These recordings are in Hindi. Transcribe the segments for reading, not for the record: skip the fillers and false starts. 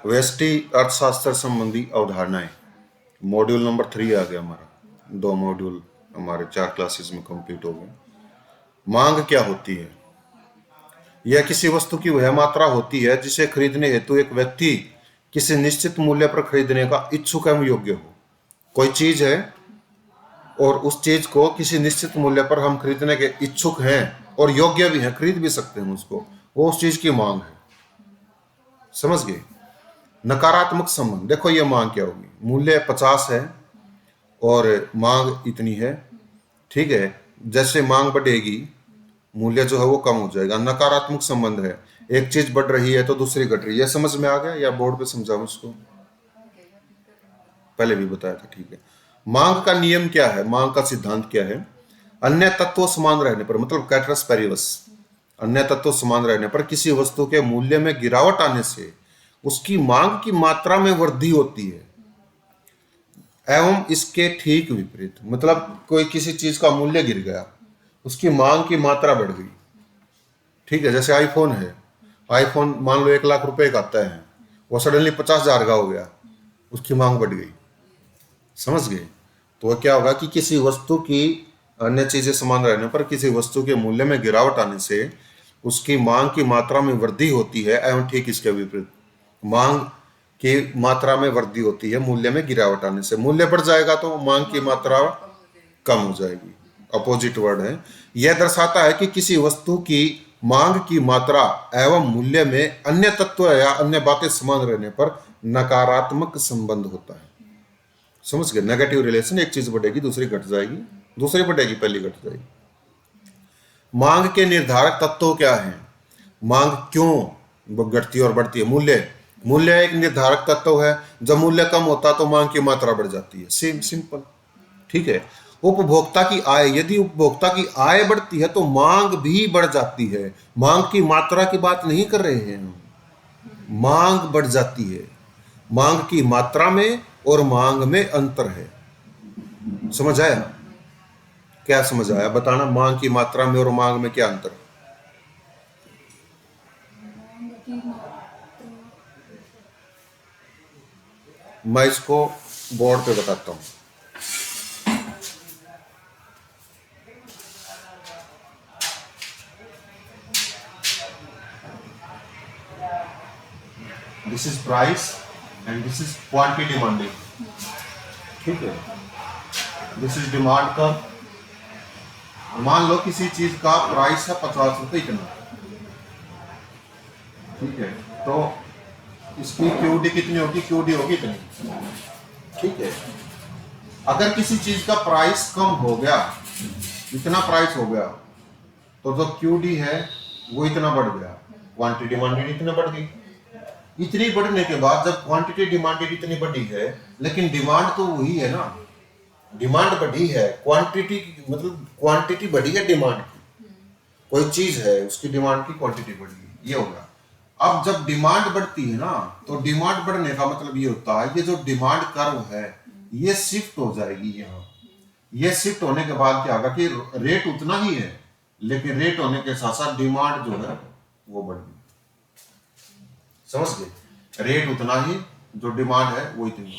व्यष्टि अर्थशास्त्र संबंधी अवधारणाएं, मॉड्यूल नंबर 3 आ गया हमारा। 2 मॉड्यूल हमारे 4 क्लासेस में कंप्लीट हो गए। मांग क्या होती है? यह किसी वस्तु की वह मात्रा होती है जिसे खरीदने हेतु एक व्यक्ति किसी निश्चित मूल्य पर खरीदने का इच्छुक एवं योग्य हो। कोई चीज है और उस चीज को किसी निश्चित मूल्य पर हम खरीदने के इच्छुक हैं और योग्य भी हैं, खरीद भी सकते हैं उसको, वो उस चीज की मांग है। समझ गए? नकारात्मक संबंध, देखो ये मांग क्या होगी। मूल्य 50 है और मांग इतनी है, ठीक है। जैसे मांग बढ़ेगी मूल्य जो है वो कम हो जाएगा। नकारात्मक संबंध है, एक चीज बढ़ रही है तो दूसरी घट रही है। समझ में आ गया या बोर्ड पे समझाऊं इसको? पहले भी बताया था, ठीक है। मांग का नियम क्या है? मांग का सिद्धांत क्या है? अन्य तत्व समान रहने पर, मतलब कैटरस पेरिवस, अन्य तत्व समान रहने पर किसी वस्तु के मूल्य में गिरावट आने से उसकी मांग की मात्रा में वृद्धि होती है, एवं इसके ठीक विपरीत, मतलब कोई किसी चीज का मूल्य गिर गया, उसकी मांग की मात्रा बढ़ गई, ठीक है। जैसे आईफोन है, आईफोन मान लो 1 लाख रुपए का आता है, वो सडनली 50,000 का हो गया, उसकी मांग बढ़ गई। समझ गए? तो वह क्या होगा कि किसी वस्तु की, अन्य चीजें समान रहने पर किसी वस्तु के मूल्य में गिरावट आने से उसकी मांग की मात्रा में वृद्धि होती है, एवं ठीक इसके विपरीत, मांग की मात्रा में वृद्धि होती है मूल्य में गिरावट आने से। मूल्य बढ़ जाएगा तो मांग की मात्रा कम हो जाएगी, अपोजिट वर्ड है। यह दर्शाता है कि किसी वस्तु की मांग की मात्रा एवं मूल्य में अन्य तत्व या अन्य बातें समान रहने पर नकारात्मक संबंध होता है। समझ गए? नेगेटिव रिलेशन, एक चीज बढ़ेगी दूसरी घट जाएगी, दूसरी बढ़ेगी पहली घट जाएगी। मांग के निर्धारक तत्व क्या है? मांग क्यों घटती और बढ़ती है? मूल्य, मूल्य एक निर्धारक तत्व है। जब मूल्य कम होता तो मांग की मात्रा बढ़ जाती है, सेम सिंपल, ठीक है। उपभोक्ता की आय, यदि उपभोक्ता की आय बढ़ती है तो मांग भी बढ़ जाती है। मांग की मात्रा की बात नहीं कर रहे हैं हम, मांग बढ़ जाती है। मांग की मात्रा में और मांग में अंतर है। समझ आया? क्या समझ आया बताना, मांग की मात्रा में और मांग में क्या अंतर? मैं इसको बोर्ड पे बताता हूँ। This is price and this is quantity demanding, ठीक है। दिस इज डिमांड का, मान लो किसी चीज का प्राइस है 50 रुपए इतना, ठीक है। तो इसकी क्यूडी कितनी होगी? क्यूडी होगी इतनी, ठीक है। अगर किसी चीज का प्राइस कम हो गया, इतना प्राइस हो गया, तो जो क्यूडी है वो इतना बढ़ गया, क्वांटिटी डिमांडेड इतना बढ़ गई। इतनी बढ़ने के बाद जब क्वांटिटी डिमांडेड इतनी बढ़ी है, लेकिन डिमांड तो वही है ना, डिमांड बढ़ी है, क्वांटिटी मतलब क्वांटिटी बढ़ी है डिमांड की, कोई चीज है उसकी डिमांड की क्वांटिटी बढ़ी, ये होगा। अब जब डिमांड बढ़ती है ना, तो डिमांड बढ़ने का मतलब ये होता है, ये जो डिमांड कर्व है ये शिफ्ट हो जाएगी यहाँ। ये शिफ्ट होने के बाद क्या होगा कि रेट उतना ही है, लेकिन रेट होने के साथ साथ डिमांड जो है वो बढ़ गई। समझ गए? रेट उतना ही, जो डिमांड है वो इतनी,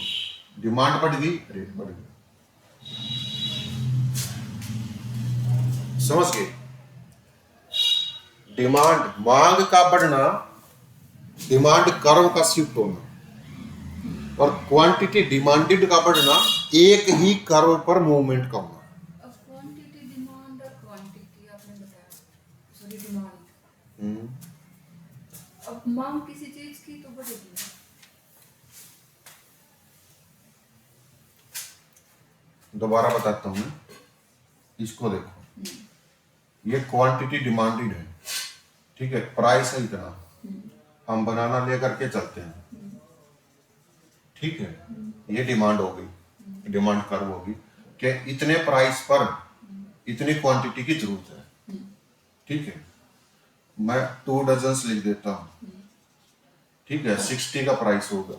डिमांड बढ़ गई रेट बढ़ गई। समझ गए? डिमांड, मांग का बढ़ना, डिमांड कर्व का शिफ्ट होना, और क्वांटिटी डिमांडेड का बढ़ना, एक ही कर्व पर मूवमेंट का होना। क्वांटिटी डिमांड और क्वांटिटी आपने बताया, सॉरी डिमांड, अब मांग किसी चीज की तो बढ़ेगी। दोबारा बताता हूं, इसको देखो, ये क्वांटिटी डिमांडेड है, ठीक है। प्राइस है इतना, हम बनाना लेकर के चलते हैं, ठीक है। ये डिमांड हो गई, डिमांड कर्व होगी कि इतने प्राइस पर इतनी क्वांटिटी की जरूरत है, ठीक है। मैं 2 डजन लिख देता हूं, ठीक है। 60 का प्राइस होगा,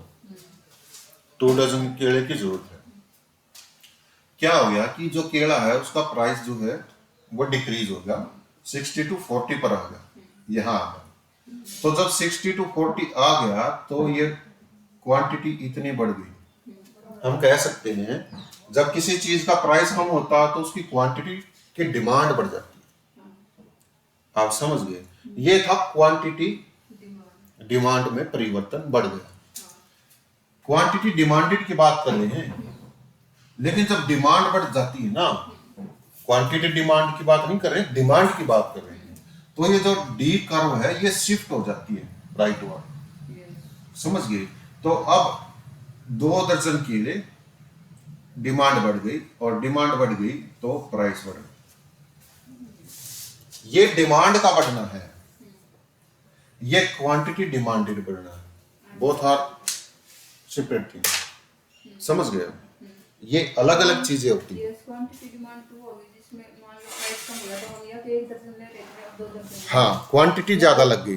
2 डजन केले की जरूरत है। क्या हो गया कि जो केला है उसका प्राइस जो है वो डिक्रीज हो गया, 60 to 40 पर आ गया, यहाँ आ गया। तो जब 60 to 40 आ गया तो ये क्वांटिटी इतनी बढ़ गई, हम कह सकते हैं जब किसी चीज का प्राइस कम होता है तो उसकी क्वांटिटी की डिमांड बढ़ जाती है। आप समझ गए, ये था क्वांटिटी डिमांड। डिमांड में परिवर्तन बढ़ गया। क्वांटिटी डिमांडेड की बात कर रहे हैं, लेकिन जब डिमांड बढ़ जाती है ना, क्वांटिटी डिमांड की बात नहीं कर रहे, डिमांड की बात कर रहे हैं, तो ये जो डी कर्व है ये शिफ्ट हो जाती है राइट वर्ड। यस। समझ गए? तो अब 2 दर्जन केले, डिमांड बढ़ गई और डिमांड बढ़ गई तो प्राइस बढ़ गई। ये डिमांड का बढ़ना है, ये क्वांटिटी डिमांडेड बढ़ना है। Both are separate thing. समझ गए? ये अलग अलग चीजें होती हैं। यस, क्वांटिटी डिमांड 2 होगी जिसमें मान लो प्राइस कम हुआ तो हम या तो 1 दर्जन ले रहे थे, अब 2 दर्जन हाँ, क्वांटिटी ज्यादा लग गई।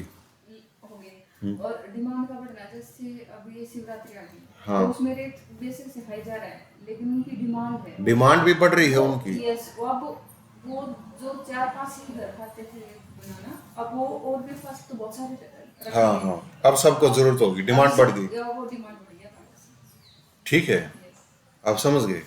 हो गए। और डिमांड का बढ़ना, जैसे अब ये शिवरात्रि आ गई, हाँ। तो उसमें रेट बेसिक से हाई जा रहा है, लेकिन उनकी डिमांड है, डिमांड भी बढ़ रही है उनकी। यस। वो जो 4-5 ही घर खाते थे बनाना, अब वो और भी फास्ट तो बहुत सारे रख हाँ रहे हैं। हाँ, अब सबको जरूरत होगी, डिमांड बढ़ गई। या वो डिमांड बढ़ गया पहले से। ठीक है, यस। आप समझ गए?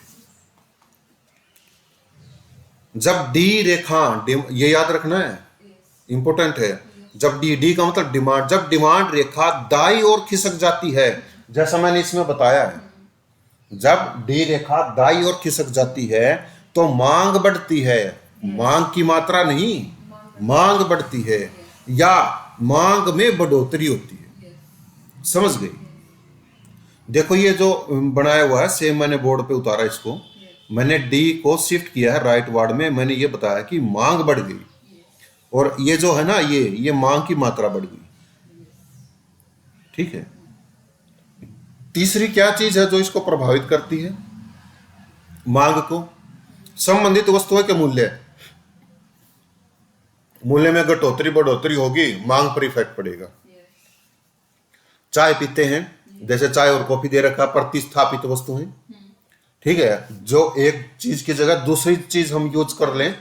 जब डी रेखा, ये याद रखना है, यस। इंपॉर्टेंट है। जब डी का मतलब डिमांड, जब डिमांड रेखा दाई ओर खिसक जाती है, जैसा मैंने इसमें बताया है, जब डी रेखा दाई ओर खिसक जाती है तो मांग बढ़ती है। मांग की मात्रा नहीं, मांग बढ़ती है या मांग में बढ़ोतरी होती है। यस। समझ गए? देखो ये जो बनाया हुआ है, सेम मैंने बोर्ड पे उतारा इसको, मैंने डी को शिफ्ट किया है राइट वार्ड में। मैंने ये बताया कि मांग बढ़ गई, और ये जो है ना, ये मांग की मात्रा बढ़ गई। ठीक है। तीसरी क्या चीज है जो इसको प्रभावित करती है मांग को? संबंधित वस्तुओं के मूल्य, मूल्य में घटोतरी बढ़ोतरी होगी, मांग पर इफेक्ट पड़ेगा। यस। चाय पीते हैं, जैसे चाय और कॉफी दे रखा, प्रतिस्थापित वस्तु है। ठीक है, जो एक चीज की जगह दूसरी चीज हम यूज कर लें,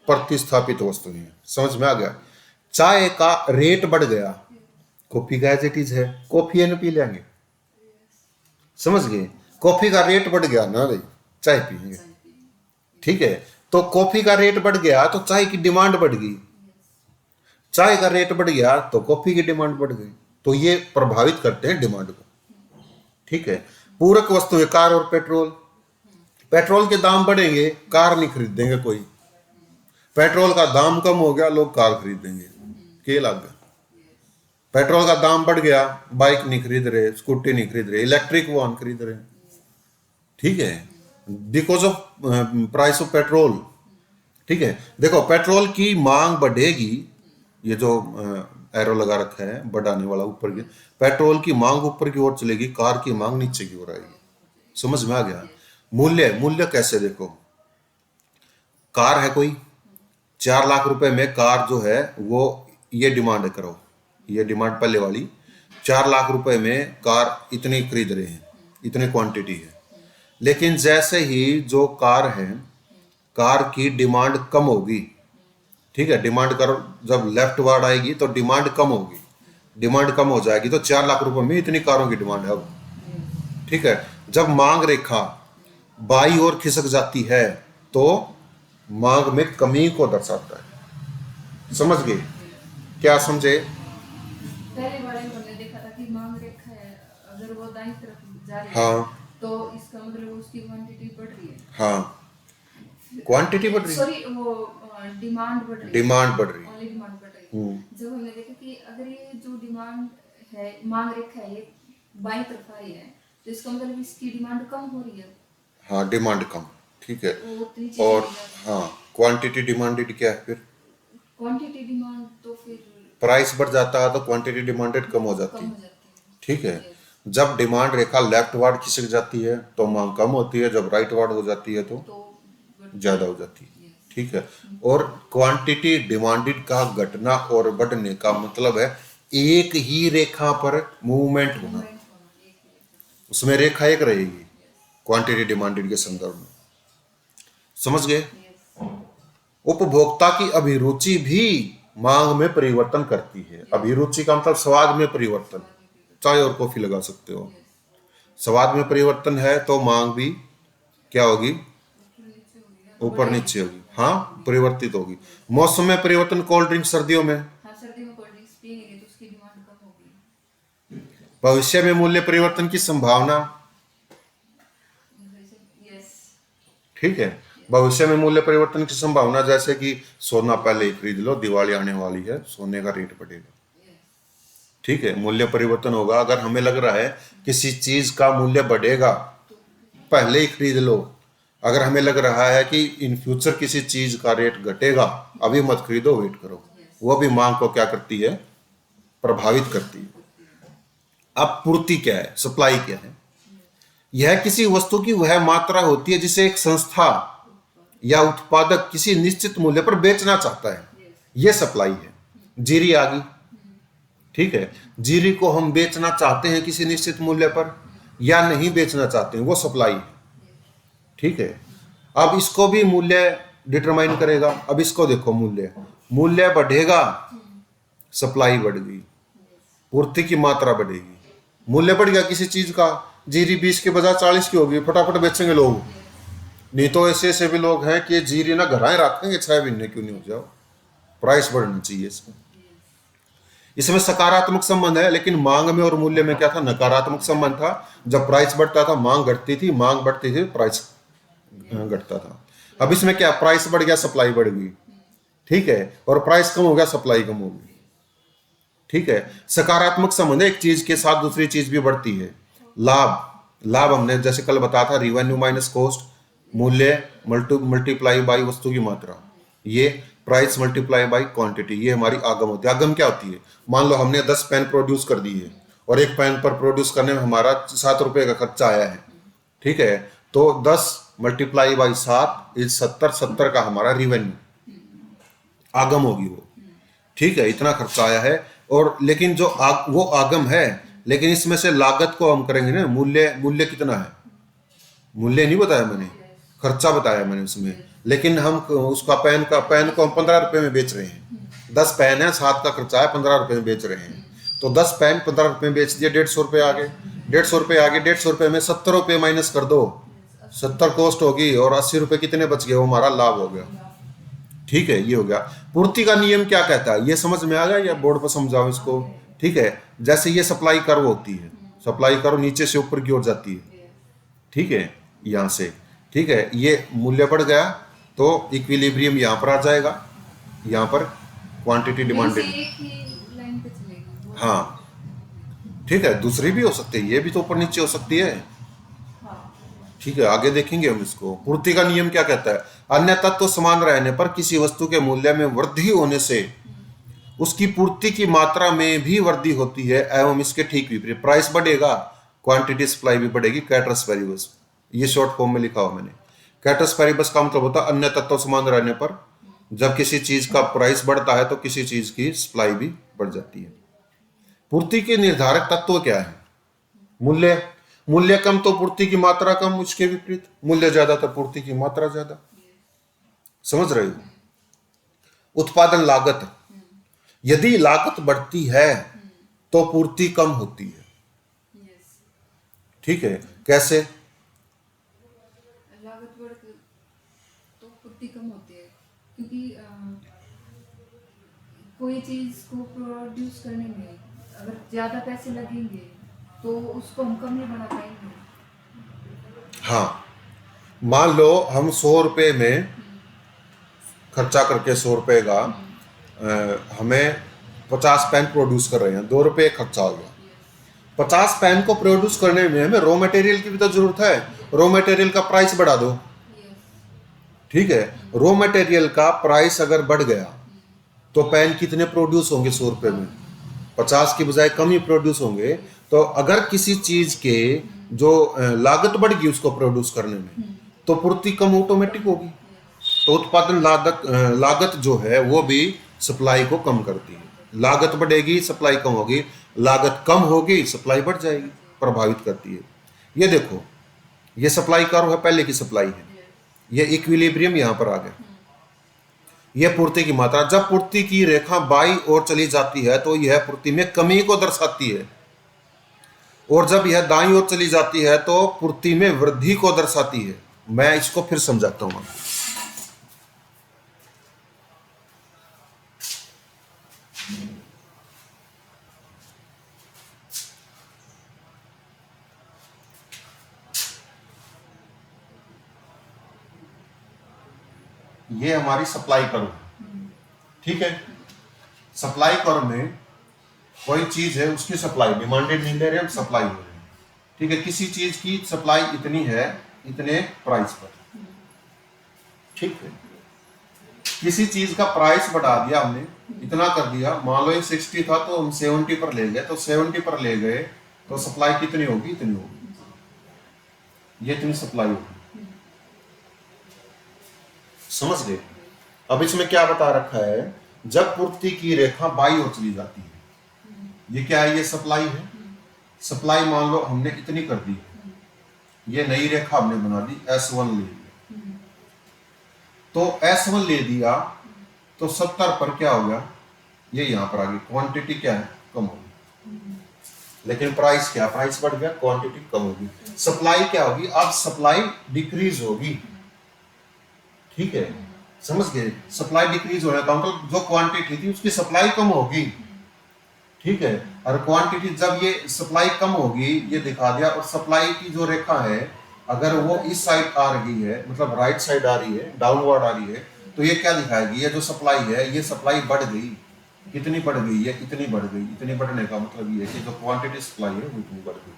प्रतिस्थापित वस्तु है। समझ में आ गया? चाय का रेट बढ़ गया, कॉफी का एज इट इज है, कॉफी है ना, पी लेंगे। समझ गए? कॉफी का रेट बढ़ गया ना भाई, चाय पियेंगे। ठीक है, तो कॉफी का रेट बढ़ गया तो चाय की डिमांड बढ़ गई, चाय का रेट बढ़ गया तो कॉफी की डिमांड बढ़ गई। तो ये प्रभावित करते हैं डिमांड को। ठीक है। पूरक वस्तु है कार और पेट्रोल, पेट्रोल के दाम बढ़ेंगे, कार नहीं खरीदेंगे कोई। पेट्रोल का दाम कम हो गया, लोग कार खरीदेंगे। के लग गया? पेट्रोल का दाम बढ़ गया, बाइक नहीं खरीद रहे, स्कूटी नहीं खरीद रहे, इलेक्ट्रिक वाहन खरीद रहे। ठीक है, because of price of petrol. ठीक है, देखो पेट्रोल की मांग बढ़ेगी, ये जो एरो लगा रखा है बढ़ाने वाला ऊपर की, पेट्रोल की मांग ऊपर की ओर चलेगी, कार की मांग नीचे की ओर आएगी। समझ में आ गया? मूल्य, मूल्य कैसे? देखो कार है कोई, 4 लाख रुपए में कार जो है वो, ये डिमांड करो, ये डिमांड पहले वाली, 4 लाख रुपए में कार इतनी खरीद रहे हैं, इतनी क्वांटिटी है। लेकिन जैसे ही जो कार है, कार की डिमांड कम होगी। ठीक है, डिमांड कर जब लेफ्ट वर्ड आएगी तो डिमांड कम होगी, डिमांड कम हो जाएगी तो 4 लाख रुपए में इतनी कारों की डिमांड है अब। ठीक है, जब मांग रेखा बाई ओर खिसक जाती है तो मांग में कमी को दर्शाता है। समझ गए? क्या समझे? पहले वाले में हमने देखा था कि मांग रेखा है, अगर वो दाईं तरफ जा रही है, हाँ तो इसका मतलब उसकी क्वांटिटी बढ़ रही है। हाँ, क्वांटिटी बढ़ रही है, सॉरी, वो डिमांड बढ़ रही है, डिमांड बढ़ रही है। ओनली डिमांड बढ़ रही है। जब हमने देखा कि अगर ये जो डिमांड है, मांग रेखा है, ये बाईं तरफ आ रही है, तो इसका मतलब इसकी डिमांड कम हो रही है। हाँ, डिमांड कम। ठीक है, वो उतनी चीज़ और नहीं है। हाँ, क्वांटिटी डिमांडेड क्या है? फिर क्वांटिटी डिमांड तो फिर प्राइस बढ़ जाता है तो क्वांटिटी डिमांडेड कम हो जाती कम है। हो जाती है। ठीक है, जब डिमांड रेखा लेफ्ट वार्ड खिसक जाती है तो मांग कम होती है, जब राइट वार्ड हो जाती है तो तो ज्यादा हो जाती है। ठीक है, और क्वांटिटी डिमांडेड का घटना और बढ़ने का मतलब है एक ही रेखा पर मूवमेंट होना, उसमें रेखा एक रहेगी क्वांटिटी डिमांडेड के संदर्भ में। समझ गए? उपभोक्ता की अभिरुचि भी मांग में परिवर्तन करती है। अभिरुचि का मतलब स्वाद में परिवर्तन, चाय और कॉफी लगा सकते हो। स्वाद में परिवर्तन है तो मांग भी क्या होगी, नीचे हो गया, ऊपर नीचे होगी, हाँ परिवर्तित होगी। मौसम में परिवर्तन, कोल्ड ड्रिंक सर्दियों में, हाँ सर्दी में कोल्ड ड्रिंक्स पिएंगे तो उसकी डिमांड कम होगी। भविष्य में मूल्य परिवर्तन की संभावना, यस। ठीक है, भविष्य में मूल्य परिवर्तन की संभावना, जैसे कि सोना पहले ही खरीद लो, दिवाली आने वाली है, सोने का रेट बढ़ेगा, ठीक है, मूल्य परिवर्तन होगा। अगर हमें लग रहा है किसी चीज का मूल्य बढ़ेगा, पहले ही खरीद लो। अगर हमें लग रहा है कि इन फ्यूचर किसी चीज का रेट घटेगा, अभी मत खरीदो, वेट करो। वो भी मांग को क्या करती है, प्रभावित करती है। अब पूर्ति क्या है, सप्लाई क्या है? यह किसी वस्तु की वह मात्रा होती है जिसे एक संस्था या उत्पादक किसी निश्चित मूल्य पर बेचना चाहता है, यह सप्लाई है। जीरी आ गई, ठीक है, जीरी को हम बेचना चाहते हैं किसी निश्चित मूल्य पर या नहीं बेचना चाहते हैं, वो सप्लाई है, ठीक है। अब इसको भी मूल्य डिटरमाइन करेगा। अब इसको देखो, मूल्य मूल्य बढ़ेगा, सप्लाई बढ़ गई, पूर्ति की मात्रा बढ़ेगी। मूल्य बढ़ गया किसी चीज का, जीरी 20 के बजाय 40 की होगी, फटाफट बेचेंगे लोग। नहीं तो ऐसे ऐसे भी लोग हैं कि जीरी ना घराए रखेंगे, 6 महीने क्यों नहीं हो जाओ, प्राइस बढ़नी चाहिए इसमें। इसमें सकारात्मक संबंध है, लेकिन मांग में और मूल्य में क्या था, नकारात्मक संबंध था। जब प्राइस बढ़ता था मांग घटती थी, मांग बढ़ती थी प्राइस घटता था। अब इसमें क्या, प्राइस बढ़ गया सप्लाई बढ़ गई, ठीक है, और प्राइस कम हो गया सप्लाई कम हो गई, ठीक है। सकारात्मक संबंध है, एक चीज के साथ दूसरी चीज भी बढ़ती है। लाभ, लाभ हमने जैसे कल बताया था, रिवेन्यू माइनस कॉस्ट, मूल्य मल्टीप्लाई बाई वस्तु की मात्रा, ये प्राइस मल्टीप्लाई बाई क्वांटिटी, ये हमारी आगम होती है। आगम क्या होती है, मान लो हमने 10 पेन प्रोड्यूस कर दी है और एक पेन पर प्रोड्यूस करने में हमारा 7 रुपए का खर्चा आया है, ठीक है, तो 10 मल्टीप्लाई बाई 7 इज 70, 70 का हमारा रिवेन्यू, आगम होगी वो, ठीक है, इतना खर्चा आया है। और लेकिन जो वो आगम है, लेकिन इसमें से लागत को हम करेंगे ना, मूल्य, मूल्य कितना है, मूल्य नहीं बताया मैंने, खर्चा बताया मैंने उसमें। लेकिन हम उसका पेन को हम 15 रुपए में बेच रहे हैं, 10 पेन है, 7 का खर्चा है, 15 रुपए में बेच रहे हैं, तो 10 पेन 15 रुपए में बेच दिए, 150 रुपए आ गए, 150 रुपए आ गए, 150 रुपए में 70 रुपए माइनस कर दो, 70 कॉस्ट होगी और 80 रुपए कितने बच गए, वो हमारा लाभ हो गया, ठीक है, ये हो गया। पूर्ति का नियम क्या कहता है, ये समझ में आ गया या बोर्ड पर समझाओ इसको, ठीक है। जैसे ये सप्लाई कर्व होती है, सप्लाई कर्व नीचे से ऊपर की ओर जाती है, ठीक है, यहां से, ठीक है, ये मूल्य बढ़ गया तो इक्विलिब्रियम यहां पर आ जाएगा, यहां पर क्वांटिटी डिमांडेड, एक ही लाइन पे चलेगी। हाँ, ठीक है, दूसरी भी हो सकती है, ये भी तो ऊपर नीचे हो सकती है, ठीक है, आगे देखेंगे हम इसको। पूर्ति का नियम क्या कहता है, अन्य तत्व समान रहने पर किसी वस्तु के मूल्य में वृद्धि होने से उसकी पूर्ति की मात्रा में भी वृद्धि होती है, एवं इसके ठीक विपरीत, प्राइस बढ़ेगा, क्वांटिटी सप्लाई भी बढ़ेगी, कैटरस पेरिबस, ये शॉर्ट फॉर्म में लिखा हुआ मैंने। कैटरस पेरिबस का मतलब होता है अन्य तत्व समान रहने पर जब किसी चीज का प्राइस बढ़ता है तो किसी चीज की सप्लाई भी बढ़ जाती है। पूर्ति के निर्धारक तत्व क्या है, मूल्य, मूल्य कम तो पूर्ति की मात्रा कम, उसके विपरीत मूल्य ज्यादा तो पूर्ति की मात्रा ज्यादा, समझ रहे हो। उत्पादन लागत, यदि लागत बढ़ती है तो पूर्ति कम होती है, ठीक है, कैसे, लागत बढ़ तो पूर्ति कम होती है, क्योंकि कोई चीज को प्रोड्यूस करने में अगर ज्यादा पैसे लगेंगे तो उसको हम कम नहीं बना पाएंगे। हाँ, मान लो हम 100 रुपये में खर्चा करके 100 रुपये का हमें 50 पेन प्रोड्यूस कर रहे हैं, 2 रुपये खर्चा हो गया। 50 पेन को प्रोड्यूस करने में हमें रॉ मटेरियल की भी तो जरूरत है, रॉ मटेरियल का प्राइस बढ़ा दो, ठीक है, रॉ मटेरियल का प्राइस अगर बढ़ गया तो पेन कितने प्रोड्यूस होंगे, 100 रुपये में 50 की बजाय कम ही प्रोड्यूस होंगे। तो अगर किसी चीज के जो लागत बढ़ गई उसको प्रोड्यूस करने में तो पूर्ति कम ऑटोमेटिक होगी। तो उत्पादन लागत जो है वो भी सप्लाई को कम करती है, लागत बढ़ेगी सप्लाई कम होगी, लागत कम होगी सप्लाई बढ़ जाएगी, प्रभावित करती है। ये देखो, ये सप्लाई कर्व है, पहले की सप्लाई है, ये इक्विलिब्रियम यहां पर आ गया, ये पूर्ति की मात्रा। जब पूर्ति की रेखा बाईं ओर चली जाती है तो यह पूर्ति में कमी को दर्शाती है और जब यह दाईं ओर चली जाती है तो पूर्ति में वृद्धि को दर्शाती है। मैं इसको फिर समझाता हूं। ये हमारी सप्लाई कर्व है, ठीक है। सप्लाई कर्व में कोई चीज है, उसकी सप्लाई डिमांडेड नहीं ले रहे हम, सप्लाई हो रही है, ठीक है। किसी चीज की सप्लाई इतनी है, इतने प्राइस पर, ठीक है। किसी चीज का प्राइस बढ़ा दिया हमने, इतना कर दिया, मान लो ये 60 था तो हम 70 पर ले गए, तो 70 पर ले गए तो सप्लाई कितनी होगी, इतनी होगी, ये इतनी सप्लाई होगी, समझ गए। अब इसमें क्या बता रखा है, जब पूर्ति की रेखा बाईं ओर चली जाती है, ये क्या है, ये सप्लाई है। सप्लाई मान लो हमने इतनी कर दी, ये नई रेखा हमने बना दी, S1 ले लिया, तो S1 ले दिया तो 70 पर क्या हो गया, ये यहां पर आ गई, क्वांटिटी क्या है, कम होगी, लेकिन प्राइस क्या, प्राइस बढ़ गया, क्वांटिटी कम होगी। सप्लाई क्या होगी, अब सप्लाई डिक्रीज होगी, ठीक है, समझ गए। सप्लाई डिक्रीज होने का मतलब जो क्वांटिटी थी उसकी सप्लाई कम होगी, ठीक है। और क्वांटिटी जब ये सप्लाई कम होगी, ये दिखा दिया, और सप्लाई की जो रेखा है अगर वो इस साइड आ रही है, मतलब राइट साइड आ रही है, डाउनवर्ड आ रही है, तो ये क्या दिखाएगी, ये जो सप्लाई है, ये सप्लाई बढ़ गई, कितनी बढ़ गई है, इतनी बढ़ गई। इतनी बढ़ने का मतलब ये है कि जो क्वांटिटी सप्लाई है वो इतनी बढ़ गई।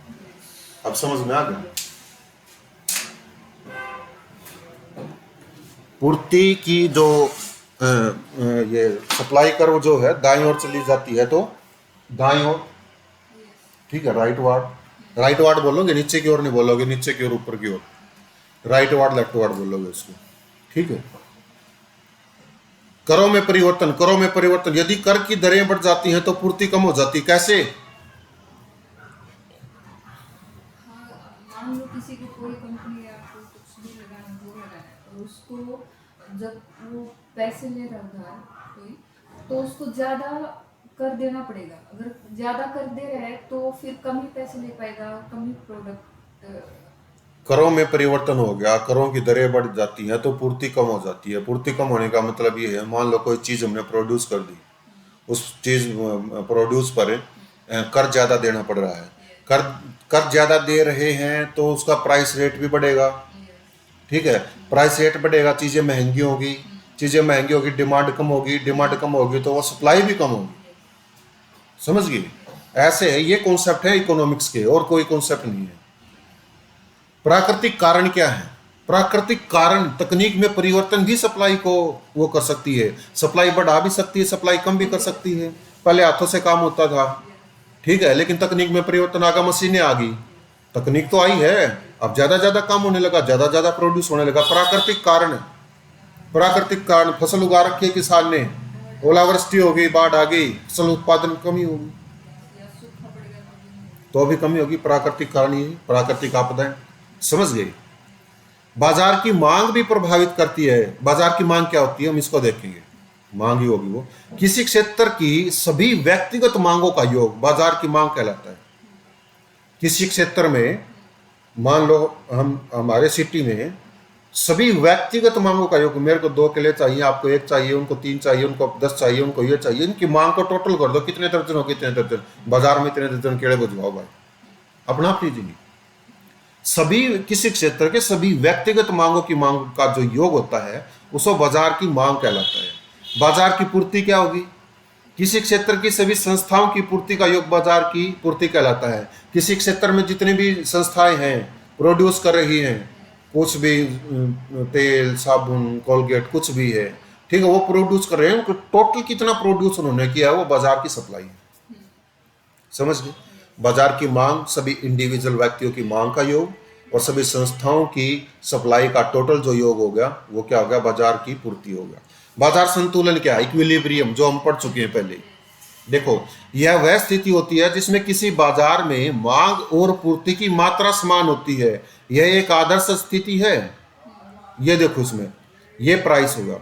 अब समझ में आ गया। पूर्ति की जो ये सप्लाई कर्व जो है दाईं ओर चली जाती है तो दाईं ओर, ठीक है, राइट वार्ड, राइट वार्ड बोलोगे, नीचे की ओर नहीं बोलोगे, नीचे की ओर ऊपर की ओर, राइट वार्ड लेफ्ट वार्ड बोलोगे उसको, ठीक है। करों में परिवर्तन, करों में परिवर्तन, यदि कर की दरें बढ़ जाती हैं तो पूर्ति कम हो जाती, कैसे, मान लो किसी को कोई कंपनी आपको कुछ भी लगाना, वो लगाना है, और उसको जब वो पैसे ले रहा उधार कोई, तो उसको ज्यादा कर देना पड़ेगा। अगर ज्यादा कर दे रहा है तो फिर कम ही पैसे ले पाएगा, कम ही प्रोडक्ट। करों में परिवर्तन हो गया, करों की दरें बढ़ जाती हैं तो पूर्ति कम हो जाती है। पूर्ति कम होने का मतलब ये है, मान लो कोई चीज हमने प्रोड्यूस कर दी, उस चीज प्रोड्यूस पर कर ज्यादा देना पड़ रहा है, कर ज्यादा दे रहे हैं तो उसका प्राइस रेट भी बढ़ेगा, ठीक है। प्राइस रेट बढ़ेगा, चीजें महंगी होगी, चीजें महंगी होगी, डिमांड कम होगी, डिमांड कम होगी तो वो सप्लाई भी कम होगी, समझ गए। ऐसे है, ये कॉन्सेप्ट है इकोनॉमिक्स के, और कोई कॉन्सेप्ट नहीं है। प्राकृतिक कारण क्या है, प्राकृतिक कारण तकनीक में परिवर्तन भी सप्लाई को वो कर सकती है, सप्लाई बढ़ा भी सकती है, सप्लाई कम भी कर सकती है। पहले हाथों से काम होता था, ठीक है, लेकिन तकनीक में परिवर्तन आ गया, मशीनें आ गई, तकनीक तो आई है, अब ज्यादा ज्यादा काम होने लगा, ज्यादा ज्यादा प्रोड्यूस होने लगा। प्राकृतिक कारण, प्राकृतिक कारण, फसल उगा रखी है किसान ने, ओलावृष्टि हो गई, बाढ़ आ गई, फसल उत्पादन कमी होगी तो भी कमी होगी। प्राकृतिक कारण ये प्राकृतिक आपदाएं, समझ गए। बाजार की मांग भी प्रभावित करती है। बाजार की मांग क्या होती है, हम इसको देखेंगे। मांग ही होगी वो किसी क्षेत्र की सभी व्यक्तिगत मांगों का योग बाजार की मांग कहलाता है। किसी क्षेत्र में मान लो हम हमारे सिटी में सभी व्यक्तिगत मांगों का योग, मेरे को 2 केले चाहिए, आपको 1 चाहिए, उनको 3 चाहिए, उनको 10 चाहिए, उनको ये चाहिए, इनकी मांग को टोटल कर दो, कितने दर्जन हो, कितने दर्जन, बाजार में इतने दर्जन केले भिजवाओ भाई, अपना आप लीजिए। सभी किसी क्षेत्र के सभी व्यक्तिगत मांगों की मांग का जो योग होता है उसको बाजार की मांग कहलाता है। बाजार की पूर्ति क्या होगी, किसी क्षेत्र की सभी संस्थाओं की पूर्ति का योग बाजार की पूर्ति कहलाता है। किसी क्षेत्र में जितनी भी संस्थाएं हैं प्रोड्यूस कर रही हैं, कुछ भी तेल, साबुन, कोलगेट, कुछ भी है, ठीक है, वो प्रोड्यूस कर रहे हैं, टोटल कितना प्रोड्यूस उन्होंने किया है वो बाजार की सप्लाई है, समझ गए। बाजार की मांग सभी इंडिविजुअल व्यक्तियों की मांग का योग और सभी संस्थाओं की सप्लाई का टोटल जो योग हो गया वो क्या हो गया, बाजार की पूर्ति हो गया। बाजार संतुलन क्या है, इक्विलिब्रियम, जो हम पढ़ चुके हैं पहले। देखो, यह वह स्थिति होती है जिसमें किसी बाजार में मांग और पूर्ति की मात्रा समान होती है। यह एक आदर्श स्थिति है। ये देखो, इसमें ये प्राइस होगा,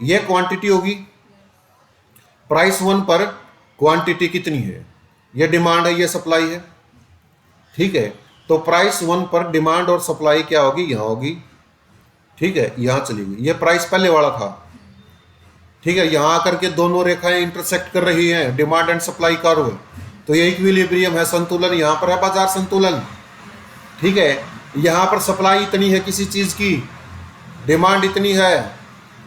ये क्वांटिटी होगी, प्राइस 1 पर क्वांटिटी कितनी है, ये डिमांड है, ये सप्लाई है, ठीक है, तो प्राइस 1 पर डिमांड और सप्लाई क्या होगी, यहां होगी। ठीक है, यहां चली गई, ये प्राइस पहले वाला था। ठीक है, यहां आकर के दोनों रेखाएं इंटरसेक्ट कर रही हैं, डिमांड एंड सप्लाई कर्व, तो ये इक्विलिब्रियम है, संतुलन यहां पर है, बाजार संतुलन। ठीक है, यहां पर सप्लाई इतनी है किसी चीज की, डिमांड इतनी है,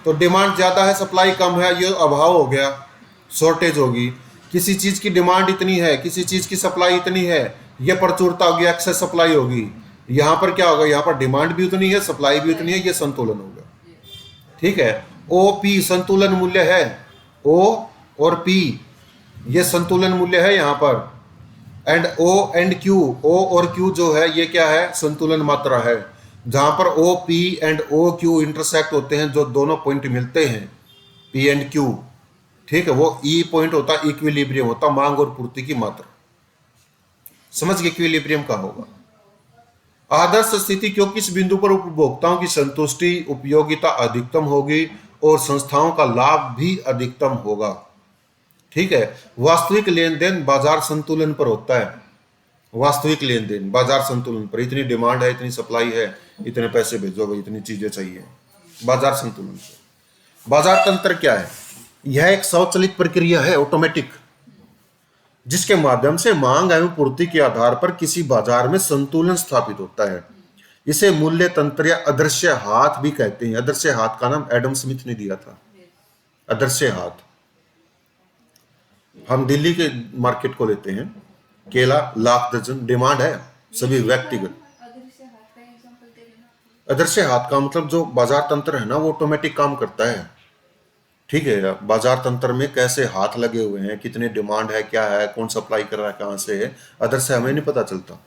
तो डिमांड ज्यादा है सप्लाई कम है, ये अभाव हो गया, शॉर्टेज होगी। किसी चीज की डिमांड इतनी है, किसी चीज की सप्लाई इतनी है, ये प्रचुरता होगी, एक्सेस सप्लाई होगी। यहां पर क्या होगा, यहां पर डिमांड भी उतनी है, सप्लाई भी उतनी है, ये संतुलन होगा। ठीक है, ओ पी संतुलन मूल्य है, ओ और पी ये संतुलन मूल्य है यहां पर, एंड ओ एंड क्यू, ओ और क्यू जो है ये क्या है, संतुलन मात्रा है। जहां पर O P and O Q intersect होते हैं, जो दोनों पॉइंट मिलते हैं पी एंड क्यू, ठीक है, वो ई पॉइंट होता है, इक्विलिब्रियम होता, मांग और पूर्ति की मात्रा। समझ गए इक्विलिब्रियम का होगा। आदर्श स्थिति, क्योंकि इस बिंदु पर उपभोक्ताओं की संतुष्टि उपयोगिता अधिकतम होगी और संस्थाओं का लाभ भी अधिकतम होगा। ठीक है, वास्तविक लेन देन बाजार संतुलन पर होता है, वास्तविक लेन देन बाजार संतुलन पर, इतनी डिमांड है, इतनी सप्लाई है, इतने पैसे भेजो भाई, इतनी चीजें चाहिए, बाजार संतुलन पर। बाजार तंत्र क्या है, यह एक स्वचालित प्रक्रिया है, ऑटोमेटिक, जिसके माध्यम से मांग एवं पूर्ति के आधार पर किसी बाजार में संतुलन स्थापित होता है। इसे मूल्य तंत्र या अदृश्य हाथ भी कहते हैं। अदृश्य हाथ का नाम एडम स्मिथ ने दिया था, अदृश्य हाथ। हम दिल्ली के मार्केट को लेते हैं, केला लाख दर्जन, डिमांड है सभी व्यक्तिगत। अदृश्य हाथ का एग्जांपल दे देना। अदृश्य हाथ का मतलब जो बाजार तंत्र है ना, वो ऑटोमेटिक काम करता है। ठीक है, बाजार तंत्र में कैसे हाथ लगे हुए हैं, कितने डिमांड है, क्या है, कौन सप्लाई कर रहा है, कहां से है, अदृश्य हमें नहीं पता चलता।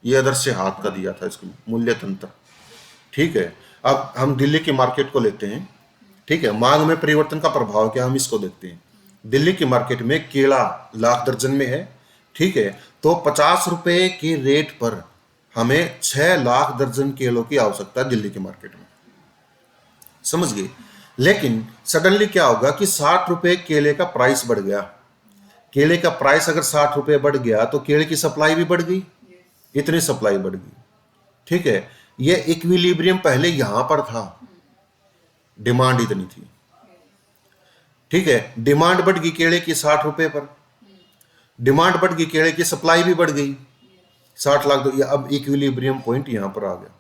ये अदृश्य हाथ का दिया था इसको, मूल्य तंत्र। ठीक है, अब हम दिल्ली की मार्केट को लेते हैं। ठीक है, मांग में परिवर्तन का प्रभाव क्या, हम इसको देखते हैं। दिल्ली की मार्केट में केला लाख दर्जन में है। ठीक है, तो 50 रुपए के रेट पर हमें 6 लाख दर्जन केलों की आवश्यकता है दिल्ली की मार्केट में। समझ गए। लेकिन सडनली क्या होगा कि 60 रुपए केले का प्राइस बढ़ गया। केले का प्राइस अगर 60 रुपए बढ़ गया तो केले की सप्लाई भी बढ़ गई, इतनी सप्लाई बढ़ गई। ठीक है, ये इक्विलिब्रियम पहले यहां पर था, डिमांड इतनी थी। ठीक है, डिमांड बढ़ गई केले की 60 रुपए पर, डिमांड बढ़ गई, केले की सप्लाई भी बढ़ गई 60 लाख। तो अब इक्विलिब्रियम पॉइंट यहां पर आ गया।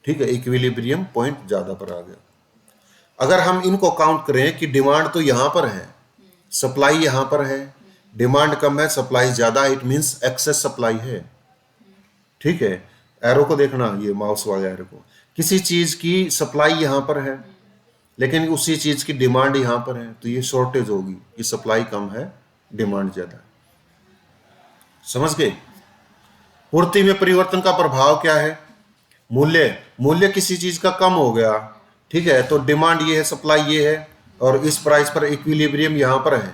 ठीक है, इक्विलिब्रियम पॉइंट ज्यादा पर आ गया। अगर हम इनको काउंट करें कि डिमांड तो यहां पर है, सप्लाई यहां पर है, डिमांड कम है, सप्लाई ज्यादा, इट मींस एक्सेस सप्लाई है। ठीक है, एरो को देखना, ये माउस वाले एरो को, किसी चीज की सप्लाई यहां पर है लेकिन उसी चीज की डिमांड यहां पर है, तो ये शॉर्टेज होगी, कि सप्लाई कम है, डिमांड ज्यादा है। समझ गए। पूर्ति में परिवर्तन का प्रभाव क्या है, मूल्य किसी चीज का कम हो गया। ठीक है, तो डिमांड ये है, सप्लाई ये है, और इस प्राइस पर इक्विलिब्रियम यहां पर है।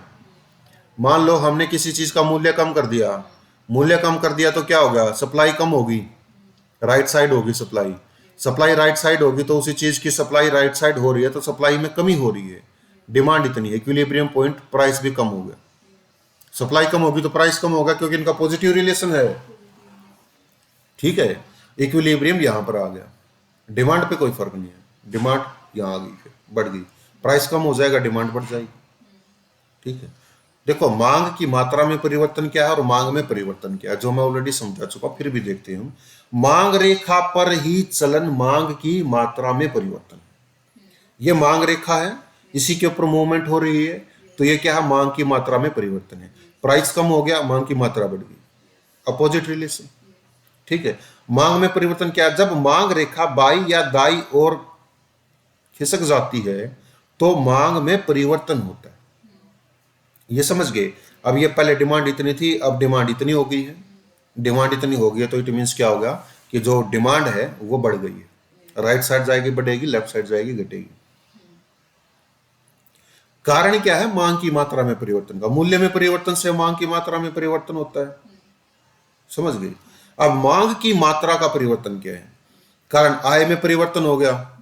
मान लो हमने किसी चीज का मूल्य कम कर दिया, मूल्य कम कर दिया तो क्या होगा, सप्लाई कम होगी, राइट साइड होगी सप्लाई, सप्लाई राइट साइड होगी, तो उसी चीज की सप्लाई राइट साइड हो रही है, तो सप्लाई में कमी हो रही है, डिमांड इतनी है, इक्विलिब्रियम पॉइंट, प्राइस भी कम हो गया। सप्लाई कम होगी तो प्राइस कम होगा, क्योंकि इनका पॉजिटिव रिलेशन है। ठीक है, इक्विलिब्रियम यहां पर आ गया, डिमांड पे कोई फर्क नहीं है, डिमांड यहां आ गई, फिर बढ़ गई, प्राइस कम हो जाएगा, डिमांड बढ़ जाएगी। ठीक है, देखो मांग की मात्रा में परिवर्तन क्या है और मांग में परिवर्तन क्या है, जो मैं ऑलरेडी समझा चुका, फिर भी देखते हैं। मांग रेखा पर ही चलन मांग की मात्रा में परिवर्तन, ये मांग रेखा है, इसी के ऊपर मूवमेंट हो रही है, तो ये क्या है, मांग की मात्रा में परिवर्तन है। प्राइस कम हो गया, मांग की मात्रा बढ़ गई, अपोजिट रिलेशन। ठीक है, मांग में परिवर्तन क्या है, जब मांग रेखा बाई या दाई और खिसक जाती है तो मांग में परिवर्तन होता है। ये समझ गए। अब ये पहले डिमांड इतनी थी, अब डिमांड इतनी हो गई है, डिमांड इतनी हो गई है, तो इट मीन्स क्या होगा कि जो डिमांड है वो बढ़ गई है, राइट साइड जाएगी बढ़ेगी, लेफ्ट साइड जाएगी घटेगी। कारण क्या है, मांग की मात्रा में परिवर्तन का, मूल्य में परिवर्तन से मांग की मात्रा में परिवर्तन होता है। समझ गए। अब मांग की मात्रा का परिवर्तन क्या है, कारण आय में परिवर्तन हो गया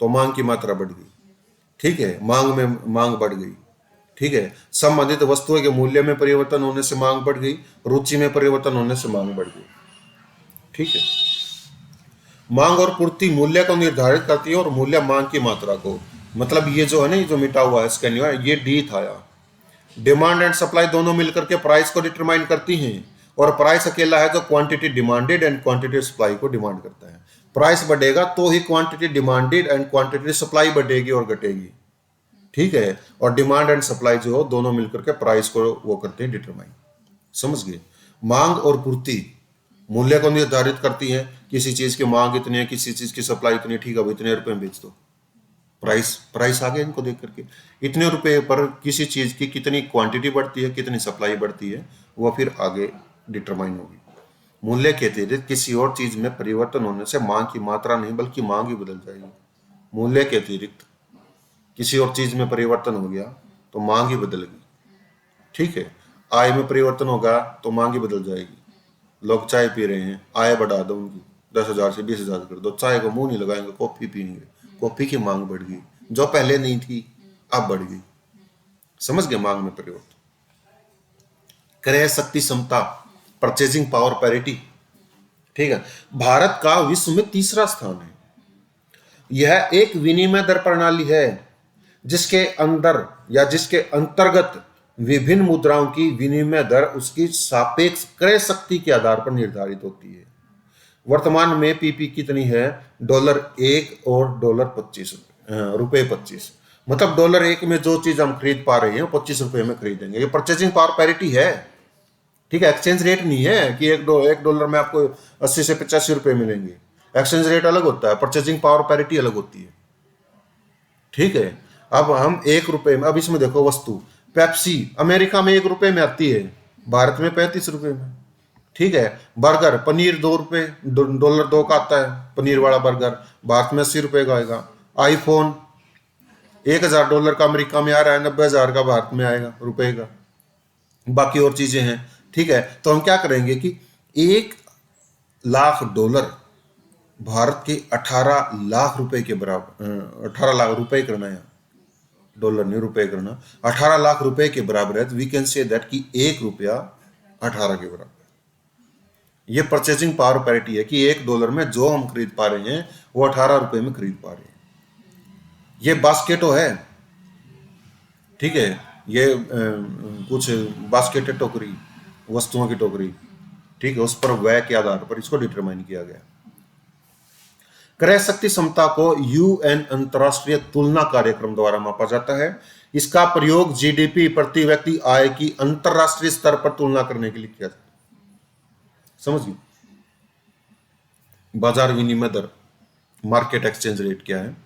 तो मांग की मात्रा बढ़ गई। ठीक है, मांग में मांग बढ़ गई। ठीक है। संबंधित वस्तुओं के मूल्य में परिवर्तन होने से मांग बढ़ गई, रुचि में परिवर्तन होने से मांग बढ़ गई। ठीक है। मांग और पूर्ति मूल्य को निर्धारित करती है और मूल्य मांग की मात्रा को, मतलब ये जो है ना, ये जो मिटा हुआ है इसके लिए ये डी था यार। डिमांड एंड सप्लाई दोनों मिलकर के प्राइस को डिटरमाइन करती हैं, और प्राइस अकेला है जो quantity demanded and quantity supply को डिमांड करता है। प्राइस बढ़ेगा तो ही quantity demanded and quantity supply बढ़ेगी और घटेगी। ठीक है। और डिमांड एंड सप्लाई जो हो दोनों मिलकर के प्राइस को वो करते हैं डिटरमाइन। समझ गए। मांग और पूर्ति मूल्य को निर्धारित करती है। किसी चीज की मांग इतनी है, किसी चीज की सप्लाई इतनी, ठीक है, इतने रुपए में बेच दो, प्राइस आ गया इनको देख करके। इतने रुपए पर किसी चीज की कितनी क्वांटिटी बढ़ती है, कितनी सप्लाई बढ़ती है, वो फिर आगे डिटरमाइन होगी। मूल्य के अतिरिक्त किसी और चीज में परिवर्तन होने से मांग की मात्रा नहीं बल्कि मांग ही बदल जाएगी। मूल्य के अतिरिक्त किसी और चीज में परिवर्तन हो गया तो मांग ही बदलेगी। ठीक है। आय में परिवर्तन होगा तो मांग ही बदल जाएगी। लोग चाय पी रहे हैं, आय बढ़ा दो उनकी, 10,000 से 20,000 कर दो, चाय को मुंह नहीं लगाएंगे, कॉफी पियेंगे, कॉफी की मांग बढ़ गई, जो पहले नहीं थी अब बढ़ गई। समझ गए। मांग में परिवर्तन। क्रय शक्ति क्षमता, परचेजिंग पावर पैरिटी। ठीक है। भारत का विश्व में तीसरा स्थान है। यह एक विनिमय दर प्रणाली है जिसके अंदर या जिसके अंतर्गत विभिन्न मुद्राओं की विनिमय दर उसकी सापेक्ष क्रय शक्ति के आधार पर निर्धारित होती है। वर्तमान में पीपी कितनी है? $1 और रुपए 25। मतलब $1 में जो चीज हम खरीद पा रहे हैं 25 रुपए में खरीदेंगे। ये परचेजिंग पावर पैरिटी है। ठीक है। एक्सचेंज रेट नहीं है कि $1 में आपको 80 से 85 रुपए मिलेंगे। एक्सचेंज रेट अलग होता है, परचेजिंग पावर पैरिटी अलग होती है। ठीक है। अब हम $1 में, अब इसमें देखो वस्तु पेप्सी अमेरिका में $1 में आती है, भारत में 35 रुपए में। ठीक है। बर्गर पनीर $2, $2 का आता है पनीर वाला बर्गर, भारत में 80 रुपए का आएगा। आईफोन $1,000 का अमेरिका में आ रहा है, 90,000 का भारत में आएगा रुपए का। बाकी और चीजें हैं। ठीक है। तो हम क्या करेंगे कि $1,00,000 भारत के 18 लाख रुपए के बराबर, 18 लाख रुपए करना है, डॉलर नहीं रुपए करना, 18 लाख रुपए के बराबर है। तो वी कैन से दैट कि $1 18 के बराबर। ये परचेजिंग पावर पैरिटी है कि $1 में जो हम खरीद पा रहे हैं वो 18 रुपए में खरीद पा रहे हैं। ये बास्केटो है। ठीक है। ये कुछ बास्केट है, टोकरी, वस्तुओं की टोकरी। ठीक है। उस पर व्यय के आधार पर इसको डिटरमाइन किया गया। क्रय शक्ति क्षमता को यूएन अंतरराष्ट्रीय तुलना कार्यक्रम द्वारा मापा जाता है। इसका प्रयोग जीडीपी प्रति व्यक्ति आय की अंतरराष्ट्रीय स्तर पर तुलना करने के लिए किया जाता है। समझिए। बाजार विनिमय दर, मार्केट एक्सचेंज रेट क्या है?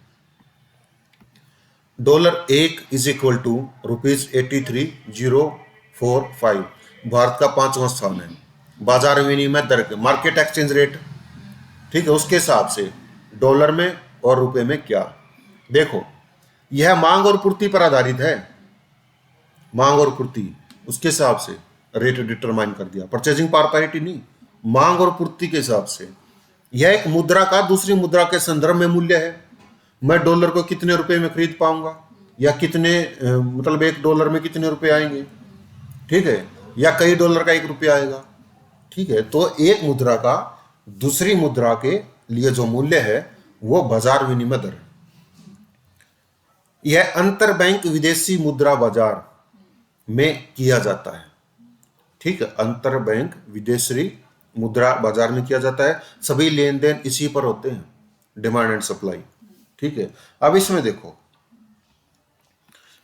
$1 इज इक्वल टू ₹83,045। भारत का 5वां स्थान है। बाजार विनिमय दर, मार्केट एक्सचेंज रेट, ठीक है, उसके हिसाब से डॉलर में और रुपए में क्या। देखो, यह मांग और पूर्ति पर आधारित है। मांग और पूर्ति, उसके हिसाब से रेट डिटरमाइन कर दिया। परचेजिंग पावर पैरिटी नहीं, मांग और पूर्ति के हिसाब से। यह एक मुद्रा का दूसरी मुद्रा के संदर्भ में मूल्य है। मैं डॉलर को कितने रुपए में खरीद पाऊंगा, या कितने मतलब $1 में कितने रुपए आएंगे। ठीक है। या कई डॉलर का $1 आएगा। ठीक है। तो एक मुद्रा का दूसरी मुद्रा के लिए जो मूल्य है वो बाजार विनिमय दर है। यह अंतर बैंक विदेशी मुद्रा बाजार में किया जाता है। ठीक है। अंतर बैंक विदेशी मुद्रा बाजार में किया जाता है। सभी लेन देन इसी पर होते हैं, डिमांड एंड सप्लाई। ठीक है। अब इसमें देखो,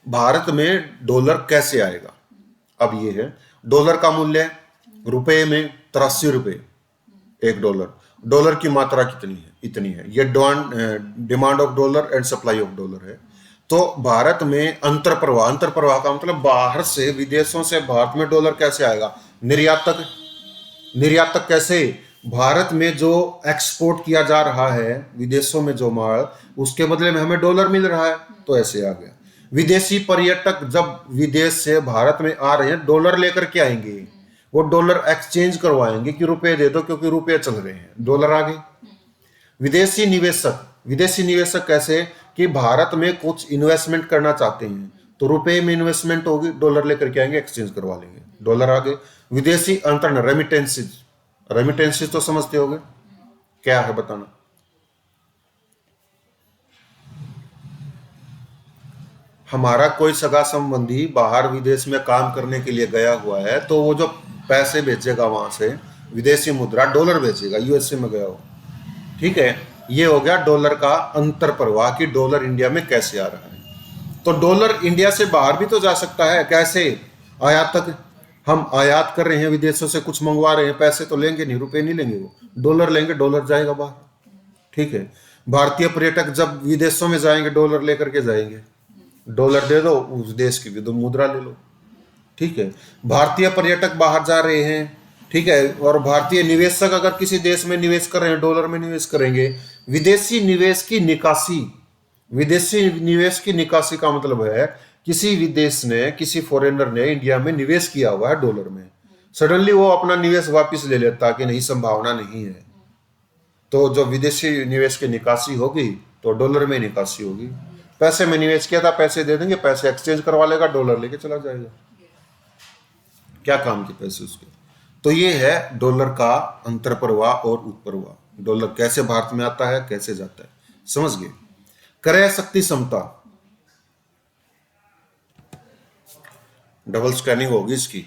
भारत में डॉलर कैसे आएगा। अब ये है, डॉलर का मूल्य रुपए में 83 रुपए $1। डॉलर की मात्रा कितनी है? इतनी है। ये demand of dollar and supply of dollar है। तो भारत में अंतर प्रवाह का मतलब बाहर से, विदेशों से भारत में डॉलर कैसे आएगा? निर्यातक कैसे? भारत में जो एक्सपोर्ट किया जा रहा है विदेशों में जो माल, उसके बदले में हमें डॉलर मिल रहा है, तो ऐसे आ गया। विदेशी पर्यटक जब विदेश से भारत में आ रहे हैं, डॉलर लेकर के आएंगे, वो डॉलर एक्सचेंज करवाएंगे कि रुपए दे दो, क्योंकि रुपए चल रहे हैं, डॉलर आ गए। विदेशी निवेशक कैसे? कि भारत में कुछ इन्वेस्टमेंट करना चाहते हैं, तो रुपए में इन्वेस्टमेंट होगी, डॉलर लेकर के आएंगे, एक्सचेंज करवा लेंगे, डॉलर आ गए। विदेशी अंतरण, रेमिटेंसेज, रेमिटेंसेज तो समझते होगे क्या है, बताना। हमारा कोई सगा संबंधी बाहर विदेश में काम करने के लिए गया हुआ है, तो वो जो पैसे भेजेगा वहां से, विदेशी मुद्रा डॉलर भेजेगा, यूएसए में गया हो, ठीक है। ये हो गया डॉलर का अंतर प्रवाह कि डॉलर इंडिया में कैसे आ रहा है। तो डॉलर इंडिया से बाहर भी तो जा सकता है, कैसे? आयात तक, हम आयात कर रहे हैं विदेशों से, कुछ मंगवा रहे हैं, पैसे तो लेंगे नहीं, रुपए नहीं लेंगे, वो डॉलर लेंगे, डॉलर जाएगा बाहर, ठीक है। भारतीय पर्यटक जब विदेशों में जाएंगे डॉलर लेकर के जाएंगे, डॉलर दे दो, उस देश की भी मुद्रा ले लो, ठीक है। भारतीय पर्यटक बाहर जा रहे हैं, ठीक है, और भारतीय निवेशक अगर किसी देश में निवेश कर रहे हैं, डॉलर में निवेश करेंगे। विदेशी निवेश की निकासी, विदेशी निवेश की निकासी का मतलब है किसी विदेश ने, किसी फॉरेनर ने इंडिया में निवेश किया हुआ है डॉलर में, सडनली वो अपना निवेश वापस ले लेता कि नहीं, संभावना नहीं है, तो जो विदेशी निवेश की निकासी होगी तो डॉलर में निकासी होगी। पैसे में निवेश किया था, पैसे दे देंगे, पैसे एक्सचेंज करवा लेगा, डॉलर लेके चला जाएगा, क्या काम के पैसे उसके। तो ये है डॉलर का अंतर प्रवाह और उत्प्रवाह, डॉलर कैसे भारत में आता है, कैसे जाता है, समझ गए। क्रय शक्ति समता, डबल स्कैनिंग होगी इसकी।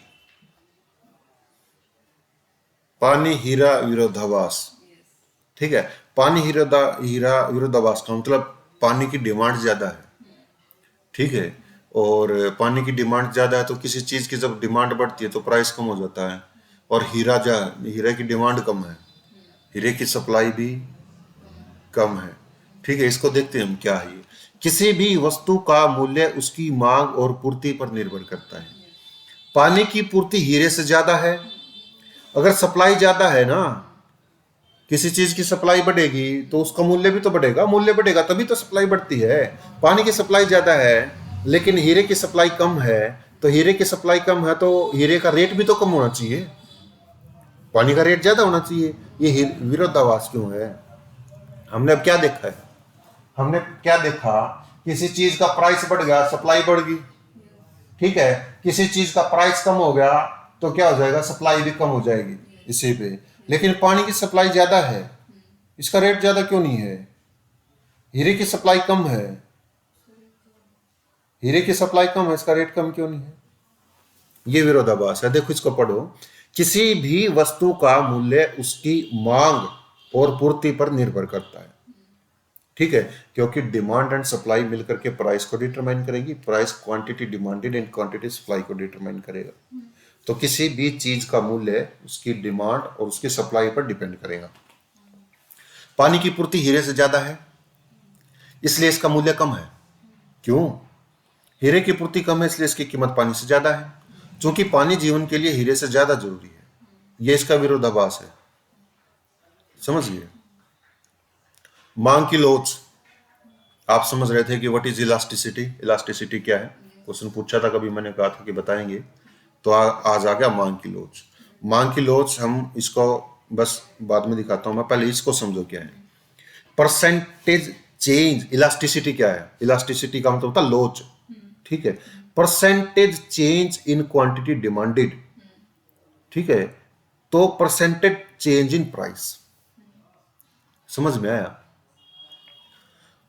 पानी हीरा विरोधाभास, ठीक है। पानी हीरा विरोधाभास का मतलब पानी की डिमांड ज्यादा है, ठीक है, और पानी की डिमांड ज्यादा है तो किसी चीज की जब डिमांड बढ़ती है तो प्राइस कम हो जाता है, और हीरे की डिमांड कम है, हीरे की सप्लाई भी कम है, ठीक है। इसको देखते हैं हम क्या है। किसी भी वस्तु का मूल्य उसकी मांग और पूर्ति पर निर्भर करता है। पानी की पूर्ति हीरे से ज्यादा है, अगर सप्लाई ज्यादा है ना, किसी चीज की सप्लाई बढ़ेगी तो उसका मूल्य भी तो बढ़ेगा, मूल्य बढ़ेगा तभी तो सप्लाई बढ़ती है। पानी की सप्लाई ज्यादा है लेकिन हीरे की सप्लाई कम है, तो हीरे की सप्लाई कम है तो हीरे का रेट भी तो कम होना चाहिए, पानी का रेट ज्यादा होना चाहिए। ये विरोधाभास क्यों है? हमने अब क्या देखा है, हमने क्या देखा, किसी चीज का प्राइस बढ़ गया, सप्लाई बढ़ गई, ठीक है। किसी चीज का प्राइस कम हो गया तो क्या हो जाएगा, सप्लाई भी कम हो जाएगी इसी पे। लेकिन पानी की सप्लाई ज्यादा है, इसका रेट ज्यादा क्यों नहीं है? हीरे की सप्लाई कम है, हीरे की सप्लाई कम है, इसका रेट कम क्यों नहीं है? ये विरोधाभास है। देखो इसको पढ़ो। किसी भी वस्तु का मूल्य उसकी मांग और पूर्ति पर निर्भर करता है, ठीक है, क्योंकि डिमांड एंड सप्लाई मिलकर के प्राइस को डिटरमाइन करेगी, price quantity demanded and quantity supply को डिटरमाइन करेगा। तो किसी भी चीज का मूल्य उसकी डिमांड और उसकी सप्लाई पर डिपेंड करेगा। पानी की पूर्ति हीरे से ज्यादा है इसलिए इसका मूल्य कम है, क्यों? हीरे की पूर्ति कम है इसलिए इसकी कीमत पानी से ज्यादा है, क्योंकि पानी जीवन के लिए हीरे से ज्यादा जरूरी है। यह इसका विरोधाभास है, समझ गए। मांग की लोच, आप समझ रहे थे कि व्हाट इज इलास्टिसिटी, इलास्टिसिटी क्या है, क्वेश्चन पूछा था कभी, मैंने कहा था कि बताएंगे, तो आज आ गया मांग की लोच। मांग की लोच हम इसको बस बाद में दिखाता हूं, मैं पहले इसको समझो क्या है। परसेंटेज चेंज, इलास्टिसिटी क्या है? इलास्टिसिटी का मतलब होता है लोच, ठीक है। Percentage change in quantity demanded, ठीक है, तो परसेंटेज चेंज इन प्राइस, समझ में आया?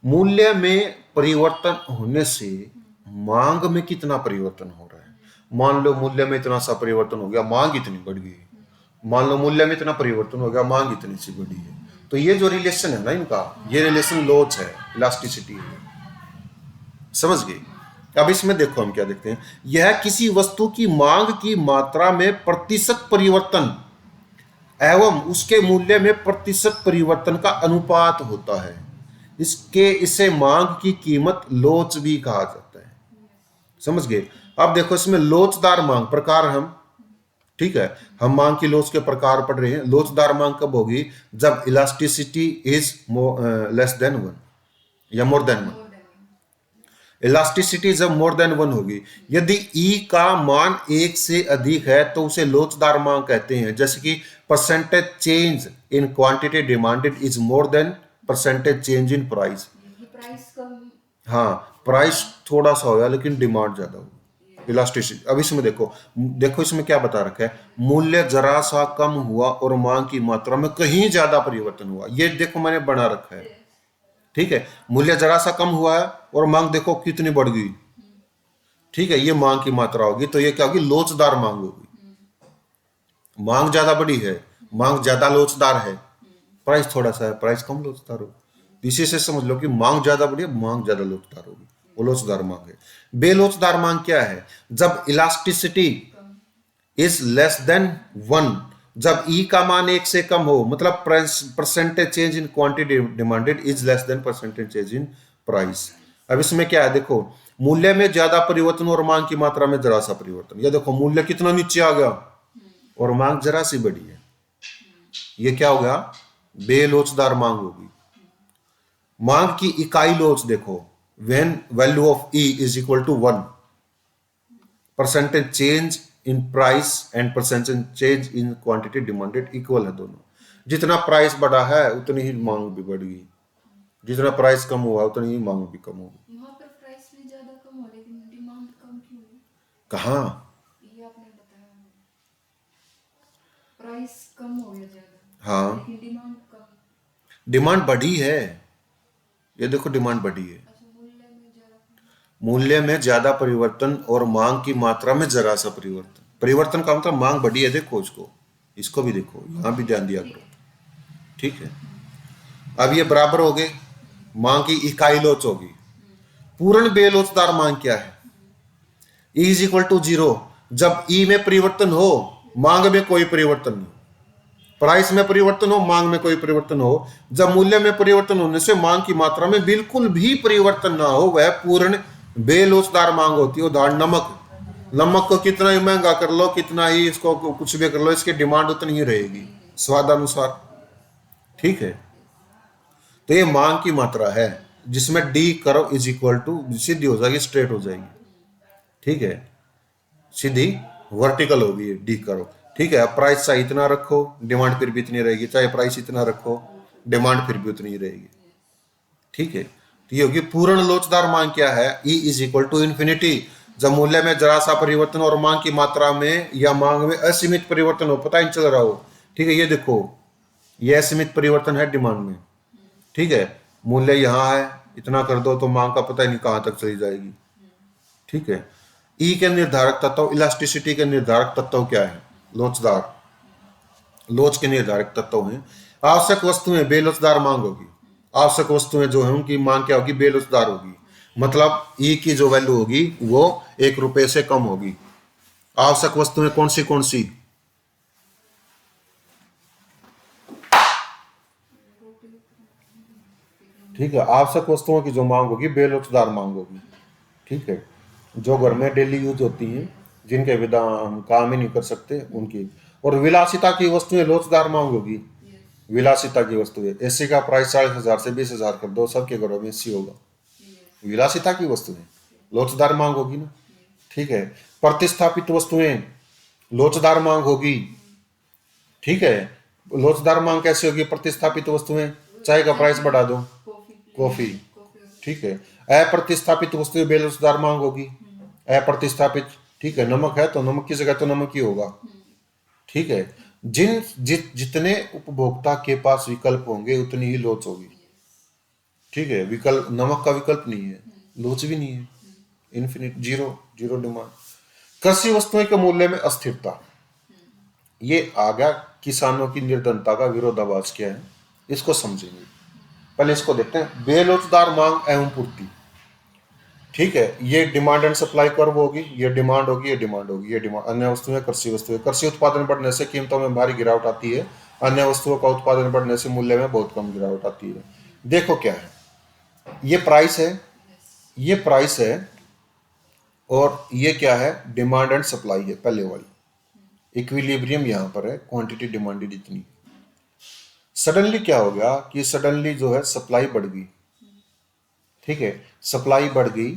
मूल्य में परिवर्तन होने से मांग में कितना परिवर्तन हो रहा है। मान लो मूल्य में इतना सा परिवर्तन हो गया, मांग इतनी बढ़ गई, मान लो मूल्य में इतना परिवर्तन हो गया, मांग इतनी सी बढ़ी है, तो ये जो रिलेशन है ना इनका, ये रिलेशन लोच है, इलास्टिसिटी है, समझ गए। अब इसमें देखो हम क्या देखते हैं, यह किसी वस्तु की मांग की मात्रा में प्रतिशत परिवर्तन एवं उसके मूल्य में प्रतिशत परिवर्तन का अनुपात होता है, इसे मांग की कीमत लोच भी कहा जाता है, समझ गए। अब देखो इसमें लोचदार मांग प्रकार हम, ठीक है, हम मांग की लोच के प्रकार पढ़ रहे हैं। लोचदार मांग कब होगी? जब इलास्टिसिटी इज लेस देन 1 या मोर देन 1। इलास्टिसिटी जब मोर देन 1 होगी, यदि ई का मान 1 से अधिक है तो उसे लोचदार मांग कहते हैं। जैसे कि percentage change in quantity demanded is more than percentage change in price. Price कम, हाँ, प्राइस थोड़ा सा होगा लेकिन डिमांड ज्यादा होगी, इलास्टिसिटी। अब इसमें देखो, देखो इसमें क्या बता रखा है, मूल्य जरा सा कम हुआ और मांग की मात्रा में कहीं ज्यादा परिवर्तन हुआ। ये देखो मैंने बना रखा है, ठीक है, मूल्य जरा सा कम हुआ है और मांग देखो कितनी बढ़ गई, ठीक है, ये मांग की मात्रा होगी, तो ये क्या होगी, लोचदार मांग होगी। मांग ज्यादा बड़ी है, मांग ज्यादा लोचदार है, प्राइस थोड़ा सा है, प्राइस कम लोचदार होगी। इसी से समझ लो कि मांग ज्यादा बड़ी है, मांग ज्यादा लोचदार होगी, वो लोचदार मांग है। बेलोचदार मांग क्या है, जब इलास्टिसिटी इज लेस देन 1, जब ई का मान 1 से कम हो, मतलब percentage change in quantity demanded is less than percentage change in price. अब इसमें क्या है, देखो मूल्य में ज्यादा परिवर्तन और मांग की मात्रा में जरा सा परिवर्तन। ये देखो मूल्य कितना नीचे आ गया और मांग जरा सी बढ़ी है, ये क्या हो गया, बेलोचदार मांग होगी। मांग की इकाई लोच देखो, when value of E is equal to 1, percentage change in price and percentage change in quantity demanded equal है दोनों। जितना प्राइस बढ़ा है उतनी ही मांग भी बढ़ गई, जितना प्राइस कम हुआ उतनी ही मांग भी कम होगी। वहाँ पर प्राइस भी ज्यादा कम हो लेकिन डिमांड कम क्यों हुई? कहाँ, ये आपने बताया, प्राइस कम हो गया ज्यादा हाँ लेकिन डिमांड कम। डिमांड बढ़ी है, ये देखो डिमांड बढ़ी है, अच्छा, मूल्य में ज्यादा मूल्य में ज्यादा परिवर्तन और मांग की मात्रा में जरा सा परिवर्तन। परिवर्तन का मतलब मांग बढ़ी है, देखो इसको, इसको भी देखो, यहां भी ध्यान दिया करो, ठीक है। अब ये बराबर हो गए, मांग की इकाई लोच होगी। पूर्ण बेलोचदार मांग क्या है, ई इज इक्वल टू 0, जब ई में परिवर्तन हो, मांग में कोई परिवर्तन नहीं, प्राइस में परिवर्तन हो, मांग में कोई परिवर्तन हो। जब मूल्य में परिवर्तन होने से मांग की मात्रा में बिल्कुल भी परिवर्तन ना हो, वह पूर्ण बेलोचदार मांग होती है। उदाहरण नमक, नमक को कितना ही महंगा कर लो, कितना ही इसको कुछ भी कर लो, इसकी डिमांड उतनी ही रहेगी स्वादानुसार, ठीक है। तो ये मांग की मात्रा है, जिसमें डी करो इज इक्वल टू, सीधी हो जाएगी, स्ट्रेट हो जाएगी, ठीक है, सीधी वर्टिकल होगी डी करो, ठीक है। अब प्राइस चाहे इतना रखो, डिमांड फिर भी इतनी रहेगी, चाहे प्राइस इतना रखो, डिमांड फिर भी उतनी ही रहेगी, ठीक है। तो ये होगी पूर्ण लोचदार मांग क्या है, E is equal to infinity, जब मूल्य में जरा सा परिवर्तन और मांग की मात्रा में या मांग में असीमित परिवर्तन हो, पता ही नहीं चल रहा हो, ठीक है। ये देखो, ये असीमित परिवर्तन है डिमांड में, ठीक है, मूल्य यहाँ है, इतना कर दो तो मांग का पता ही नहीं कहाँ तक चली जाएगी, ठीक है। ई के निर्धारक तत्व, इलास्टिसिटी के निर्धारक तत्व क्या है, लोचदार, लोच के निर्धारक तत्व हैं। आवश्यक वस्तुएं बेलोचदार मांग होगी, आवश्यक वस्तुएं जो है उनकी मांग क्या होगी, बेलोचदार होगी, मतलब ई की जो वैल्यू होगी वो 1 रुपए से कम होगी। आवश्यक वस्तुएं कौन सी, ठीक है, आवश्यक वस्तुओं की जो मांग होगी बेलोचदार मांग होगी, ठीक है, जो घर में डेली यूज होती हैं, जिनके बिना हम काम ही नहीं कर सकते उनकी। और विलासिता की वस्तुएं लोचदार मांग होगी, विलासिता की वस्तुएं, एसी का प्राइस 40,000 से 20,000 कर दो, सबके घरों में एसी होगा, विलासिता की वस्तुएं लोचदार मांग होगी ना, ठीक है। प्रतिस्थापित वस्तुएं लोचदार मांग होगी, ठीक है। लोचदार मांग कैसे होगी, प्रतिस्थापित वस्तुएं, चाय का प्राइस बढ़ा दो, कॉफी, ठीक है। अप्रतिस्थापित वस्तुएं बेलोचदार मांग होगी, अप्रतिस्थापित, ठीक है, नमक है तो नमक की जगह तो नमक ही होगा, ठीक है। जितने उपभोक्ता के पास विकल्प होंगे उतनी ही लोच होगी, ठीक है। विकल्प, नमक का विकल्प नहीं है, लोच भी नहीं है, इन्फिनिट, जीरो, जीरो डिमांड। कृषि वस्तुओं के मूल्य में अस्थिरता, ये आ गया किसानों की निर्धनता का विरोधाभास क्या है, इसको समझेंगे। पहले इसको देखते हैं, बेलोचदार मांग एवं पूर्ति, ठीक है। ये डिमांड एंड सप्लाई कर्व होगी, ये डिमांड होगी, ये डिमांड होगी, ये डिमांड। अन्य वस्तुएं कृषि वस्तुएं, कृषि उत्पादन बढ़ने से कीमतों में भारी गिरावट आती है, अन्य वस्तुओं का उत्पादन बढ़ने से मूल्य में बहुत कम गिरावट आती है। देखो क्या है, ये प्राइस है, ये प्राइस है, और ये क्या है, डिमांड एंड सप्लाई है, पहले वाली इक्विलिब्रियम यहाँ पर है, क्वांटिटी डिमांडेड इतनी। सडनली क्या हो गया कि सडनली जो है सप्लाई बढ़ गई, ठीक है, सप्लाई बढ़ गई,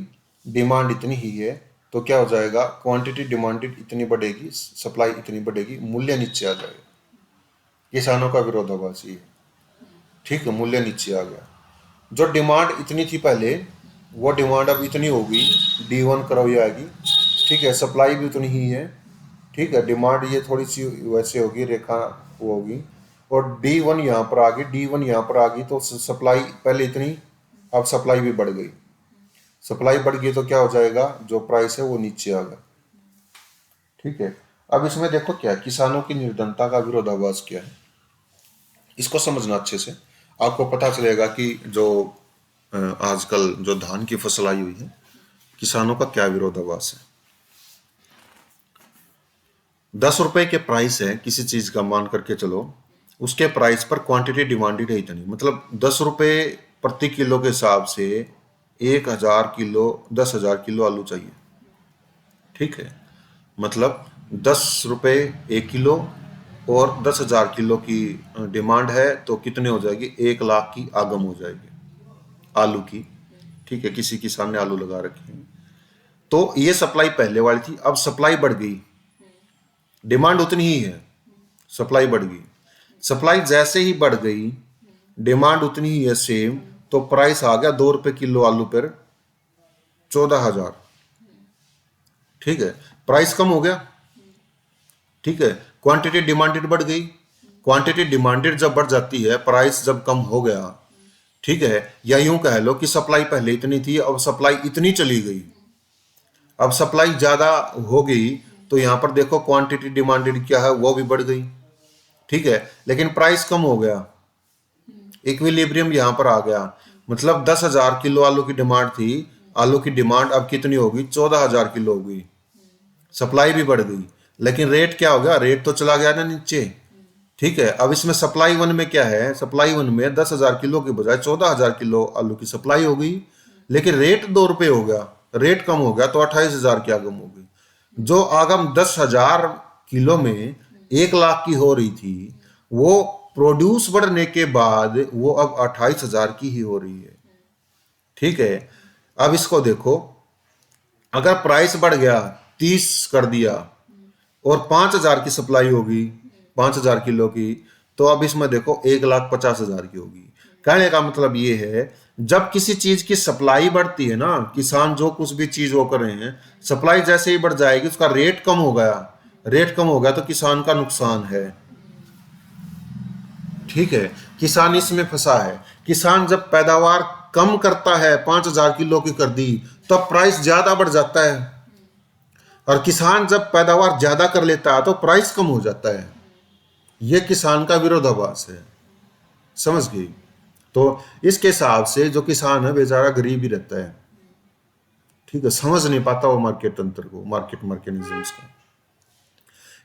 डिमांड इतनी ही है, तो क्या हो जाएगा, क्वांटिटी डिमांडेड इतनी बढ़ेगी, सप्लाई इतनी बढ़ेगी, मूल्य नीचे आ जाएगा। किसानों का विरोधाभास ये है, ठीक है, मूल्य नीचे आ गया। जो डिमांड इतनी थी पहले, वो डिमांड अब इतनी होगी, D1 करव आएगी, ठीक है, सप्लाई भी उतनी ही है, ठीक है, डिमांड ये थोड़ी सी वैसे होगी, रेखा वो होगी, और D1 यहाँ पर आ गई, D1 यहाँ पर आ गई, तो सप्लाई पहले इतनी, अब सप्लाई भी बढ़ गई, सप्लाई बढ़ गई तो क्या हो जाएगा, जो प्राइस है वो नीचे आ गया, ठीक है। अब इसमें देखो क्या है, किसानों की निर्धनता का विरोधाभास क्या है, इसको समझना अच्छे से, आपको पता चलेगा कि जो आजकल जो धान की फसल आई हुई है, किसानों का क्या विरोधाभास है। 10 रुपए के प्राइस है किसी चीज का, मान करके चलो, उसके प्राइस पर क्वांटिटी डिमांडेड है इतनी, मतलब 10 रुपए प्रति किलो के हिसाब से 1,000 किलो, 10,000 किलो आलू चाहिए, ठीक है, मतलब 10 रुपए 1 किलो और 10,000 किलो की डिमांड है, तो कितने हो जाएगी, 1 लाख की आगम हो जाएगी आलू की, ठीक है, किसी किसान ने आलू लगा रखे हैं, तो ये सप्लाई पहले वाली थी, अब सप्लाई बढ़ गई, डिमांड उतनी ही है, सप्लाई बढ़ गई, सप्लाई जैसे ही बढ़ गई, डिमांड उतनी ही है सेम, तो प्राइस आ गया 2 रुपए किलो आलू पर 14,000, ठीक है, प्राइस कम हो गया, ठीक है, क्वांटिटी डिमांडेड बढ़ गई, क्वांटिटी डिमांडेड जब बढ़ जाती है, प्राइस जब कम हो गया, ठीक है, या यूं कह लो कि सप्लाई पहले इतनी थी, अब सप्लाई इतनी चली गई, अब सप्लाई ज्यादा हो गई, तो यहां पर देखो क्वांटिटी डिमांडेड क्या है, वो भी बढ़ गई, ठीक है, लेकिन प्राइस कम हो गया, इक्विलिब्रियम यहां पर आ गया, मतलब 10,000 किलो आलू की डिमांड थी, आलू की डिमांड अब कितनी होगी, 14,000 किलो हो गई, सप्लाई भी बढ़ गई, लेकिन रेट क्या हो गया, रेट तो चला गया ना नीचे, ठीक है। अब इसमें सप्लाई वन में क्या है, सप्लाई वन में 10,000 किलो की बजाय 14,000 किलो आलू की सप्लाई हो गई, लेकिन रेट 2 रुपए हो गया, रेट कम हो गया, तो 28,000 की आगम हो गई, जो आगम 10,000 किलो में 1 लाख की हो रही थी, वो प्रोड्यूस बढ़ने के बाद वो अब 28,000 की ही हो रही है, ठीक है। अब इसको देखो, अगर प्राइस बढ़ गया, 30 कर दिया, और 5,000 की सप्लाई होगी, 5,000 किलो की, तो अब इसमें देखो 1,50,000 की होगी। कहने का मतलब ये है, जब किसी चीज की सप्लाई बढ़ती है ना, किसान जो कुछ भी चीज वो कर रहे हैं, सप्लाई जैसे ही बढ़ जाएगी, उसका रेट कम हो गया, रेट कम हो गया तो किसान का नुकसान है, ठीक है, किसान इसमें फंसा है। किसान जब पैदावार कम करता है, 5,000 किलो की कर दी, तब प्राइस ज्यादा बढ़ जाता है, और किसान जब पैदावार ज्यादा कर लेता है तो प्राइस कम हो जाता है, यह किसान का विरोधाभास है, समझ गई। तो इसके हिसाब से जो किसान है बेचारा गरीब ही रहता है, ठीक है, समझ नहीं पाता वो मार्केट तंत्र को, मार्केट मैकेनिज्म्स को।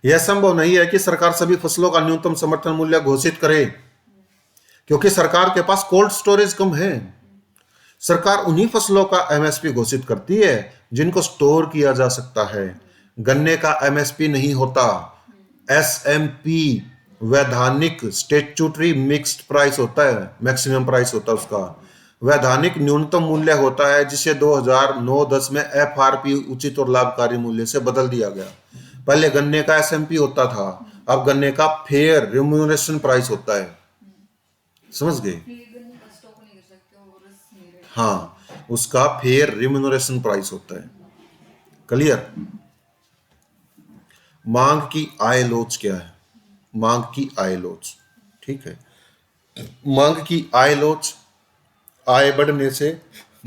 यह संभव नहीं है कि सरकार सभी फसलों का न्यूनतम समर्थन मूल्य घोषित करे, क्योंकि सरकार के पास कोल्ड स्टोरेज कम है। सरकार उन्हीं फसलों का एमएसपी घोषित करती है जिनको स्टोर किया जा सकता है। गन्ने का एमएसपी नहीं होता, एसएमपी, वैधानिक स्टेचुटरी मिक्स्ड प्राइस होता है, मैक्सिमम प्राइस होता है उसका। वैधानिक न्यूनतम मूल्य होता है जिसे 2009-10 में एफआरपी, उचित और लाभकारी मूल्य से बदल दिया गया। पहले गन्ने का एसएमपी होता था, अब गन्ने का फेयर रिम्यूनरेशन प्राइस होता है, समझ गए। स्टॉक नहीं कर सकते और रस नहीं रहता। हाँ, उसका फेयर रिम्यूनरेशन प्राइस होता है, क्लियर। मांग की आय लोच क्या है, मांग की आय लोच, ठीक है, मांग की आय लोच, आय बढ़ने से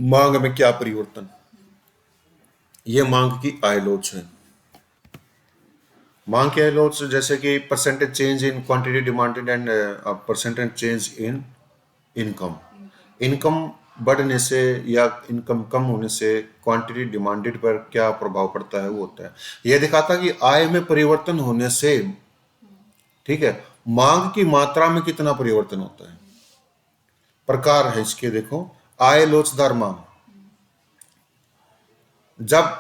मांग में क्या परिवर्तन, ये मांग की आय लोच है। मांग की आय लोच जैसे कि percentage change in quantity demanded and percentage change in income. Income बढ़ने से या इनकम कम होने से क्वांटिटी डिमांडेड पर क्या प्रभाव पड़ता है, वो होता है, यह दिखाता कि आय में परिवर्तन होने से, ठीक है, मांग की मात्रा में कितना परिवर्तन होता है। प्रकार है इसके, देखो, आय लोचदार मांग, जब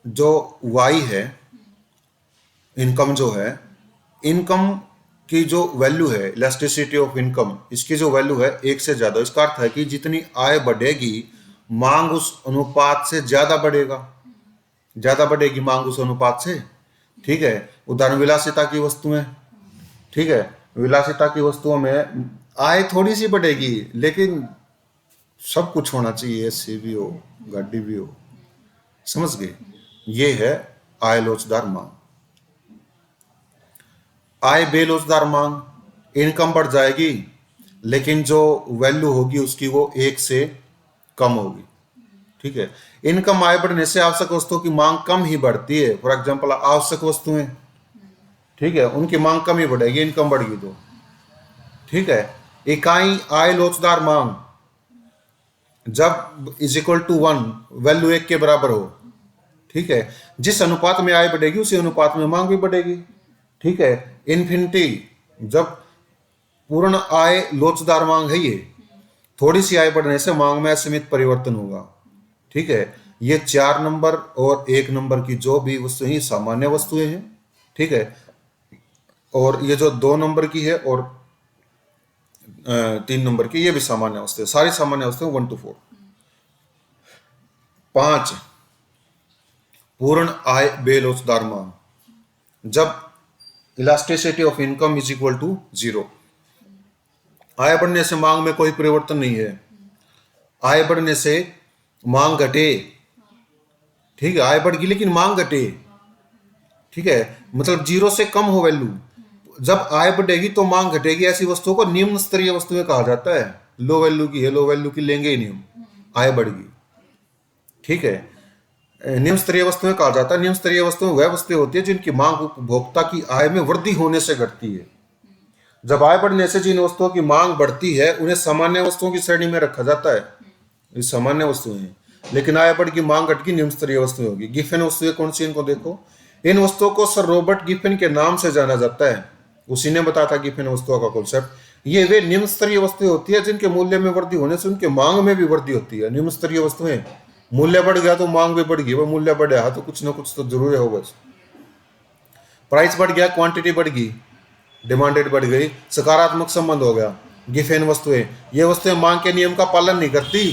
जो वाई है, इनकम जो है, इनकम की जो वैल्यू है, इलास्टिसिटी ऑफ इनकम, इसकी जो वैल्यू है 1 से ज्यादा, इसका अर्थ है कि जितनी आय बढ़ेगी मांग उस अनुपात से ज्यादा बढ़ेगा, ज्यादा बढ़ेगी मांग उस अनुपात से, ठीक है। उदाहरण विलासिता की वस्तुएं, ठीक है, विलासिता की वस्तुओं में आय थोड़ी सी बढ़ेगी लेकिन सब कुछ होना चाहिए, एसी भी हो, गाड़ी भी हो। समझ गए? ये है आय लोचदार मांग। आय बेलोचदार मांग, इनकम बढ़ जाएगी लेकिन जो वैल्यू होगी उसकी वो एक से कम होगी। ठीक है, इनकम आय बढ़ने से आवश्यक वस्तुओं की मांग कम ही बढ़ती है। फॉर एग्जांपल आवश्यक वस्तुएं, ठीक है, उनकी मांग कम ही बढ़ेगी, इनकम बढ़ेगी तो। ठीक है, इकाई आय लोचदार मांग जब इज इक्वल टू 1, वैल्यू 1 के बराबर हो। ठीक है, जिस अनुपात में आय बढ़ेगी उसी अनुपात में मांग भी बढ़ेगी। ठीक है, इन्फिनिटी जब पूर्ण आय लोचदार मांग है ये, थोड़ी सी आय बढ़ने से मांग में असीमित परिवर्तन होगा। ठीक है, ये 4 नंबर और 1 नंबर की जो भी वस्तुएं हैं सामान्य वस्तुएं हैं। ठीक है, और ये जो 2 नंबर की है और 3 नंबर की, ये भी सामान्य वस्तुएं, सारी सामान्य वस्तुएं 1 to 4। 5, पूर्ण आय बेलोचदार मांग जब elasticity of income is equal to 0। आय बढ़ने से मांग में कोई परिवर्तन नहीं है। आय बढ़ने से मांग घटे। ठीक है, आय बढ़ गई लेकिन मांग घटे। ठीक है, मतलब 0 से कम हो वैल्यू। जब आय बढ़ेगी तो मांग घटेगी। ऐसी वस्तुओं को निम्न स्तरीय वस्तुएं कहा जाता है। लो वैल्यू की है, लो वैल्यू की लेंगे ही नहीं हम, आय बढ़ गई। ठीक है, निम्न स्तरीय वस्तुएं कहा जाता है। निम्न स्तरीय वस्तुएं वह वस्तुएं होती है जिनकी मांग उपभोक्ता की आय में वृद्धि होने से घटती है। जब आय बढ़ने से जिन वस्तुओं की मांग बढ़ती है उन्हें सामान्य वस्तुओं की श्रेणी में रखा जाता है। ये सामान्य वस्तुएं हैं, लेकिन आय बढ़ की मांग घट की निम्न स्तरीय वस्तुएं होगी। गिफेन वस्तुएं कौन सी, इनको देखो। इन वस्तुओं को सर रॉबर्ट गिफेन के नाम से जाना जाता है। उसी ने बताया था गिफेन वस्तुओं का कॉन्सेप्ट। ये वे निम्न स्तरीय वस्तुएं होती है जिनके मूल्य में वृद्धि होने से उनके मांग में भी वृद्धि होती है। निम्न स्तरीय वस्तुएं, मूल्य बढ़ गया तो मांग भी बढ़ गई, वो मूल्य बढ़ा तो कुछ ना कुछ तो जरूर होगा। प्राइस बढ़ गया, क्वांटिटी बढ़ गई, डिमांडेड बढ़ गई, सकारात्मक संबंध हो गया। गिफेन वस्तुएं, ये वस्तुएं मांग के नियम का पालन नहीं करती।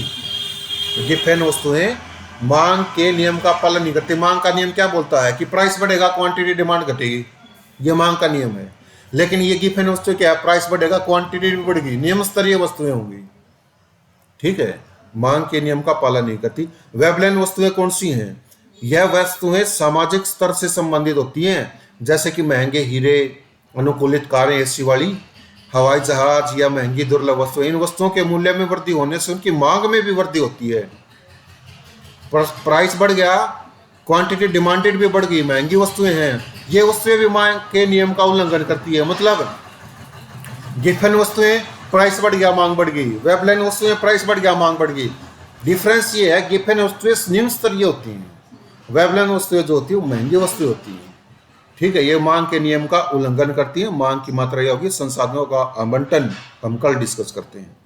गिफेन वस्तुएं मांग के नियम का पालन नहीं करती। मांग का नियम क्या बोलता है कि प्राइस बढ़ेगा, क्वांटिटी डिमांड घटेगी, ये मांग का नियम है। लेकिन ये गिफेन वस्तुएं क्या है, प्राइस बढ़ेगा, क्वांटिटी भी बढ़ेगी, नियम स्तरीय वस्तुएं होंगी। ठीक है, मांग के नियम का पालन नहीं करती। वेबलाइन वस्तुएं कौन सी हैं? यह वस्तुएं सामाजिक स्तर से संबंधित होती हैं, जैसे कि महंगे हीरे, अनुकूलित कारें, एसी वाली, हवाई जहाज या महंगी दुर्लभ वस्तुएं। इन वस्तुओं के मूल्य में वृद्धि होने से उनकी मांग में भी वृद्धि होती है। प्राइस बढ़ गया, क्वांटिटी डिमांडेड भी बढ़ गई, महंगी वस्तुएं हैं, ये वस्तुएं भी मांग के नियम का उल्लंघन करती है। मतलब गिफेन वस्तुएं, प्राइस बढ़ गया, मांग बढ़ गई। वेबलाइन वस्तुएं, प्राइस बढ़ गया, मांग बढ़ गई। डिफरेंस ये है, गिफेन वस्तुएं निम्न स्तरीय होती हैं, वेबलाइन वस्तुएं जो होती है वो महंगी वस्तुएं होती हैं। ठीक है, ये मांग के नियम का उल्लंघन करती है। मांग की मात्रा यह होगी, संसाधनों का आवंटन हम कल डिस्कस करते हैं।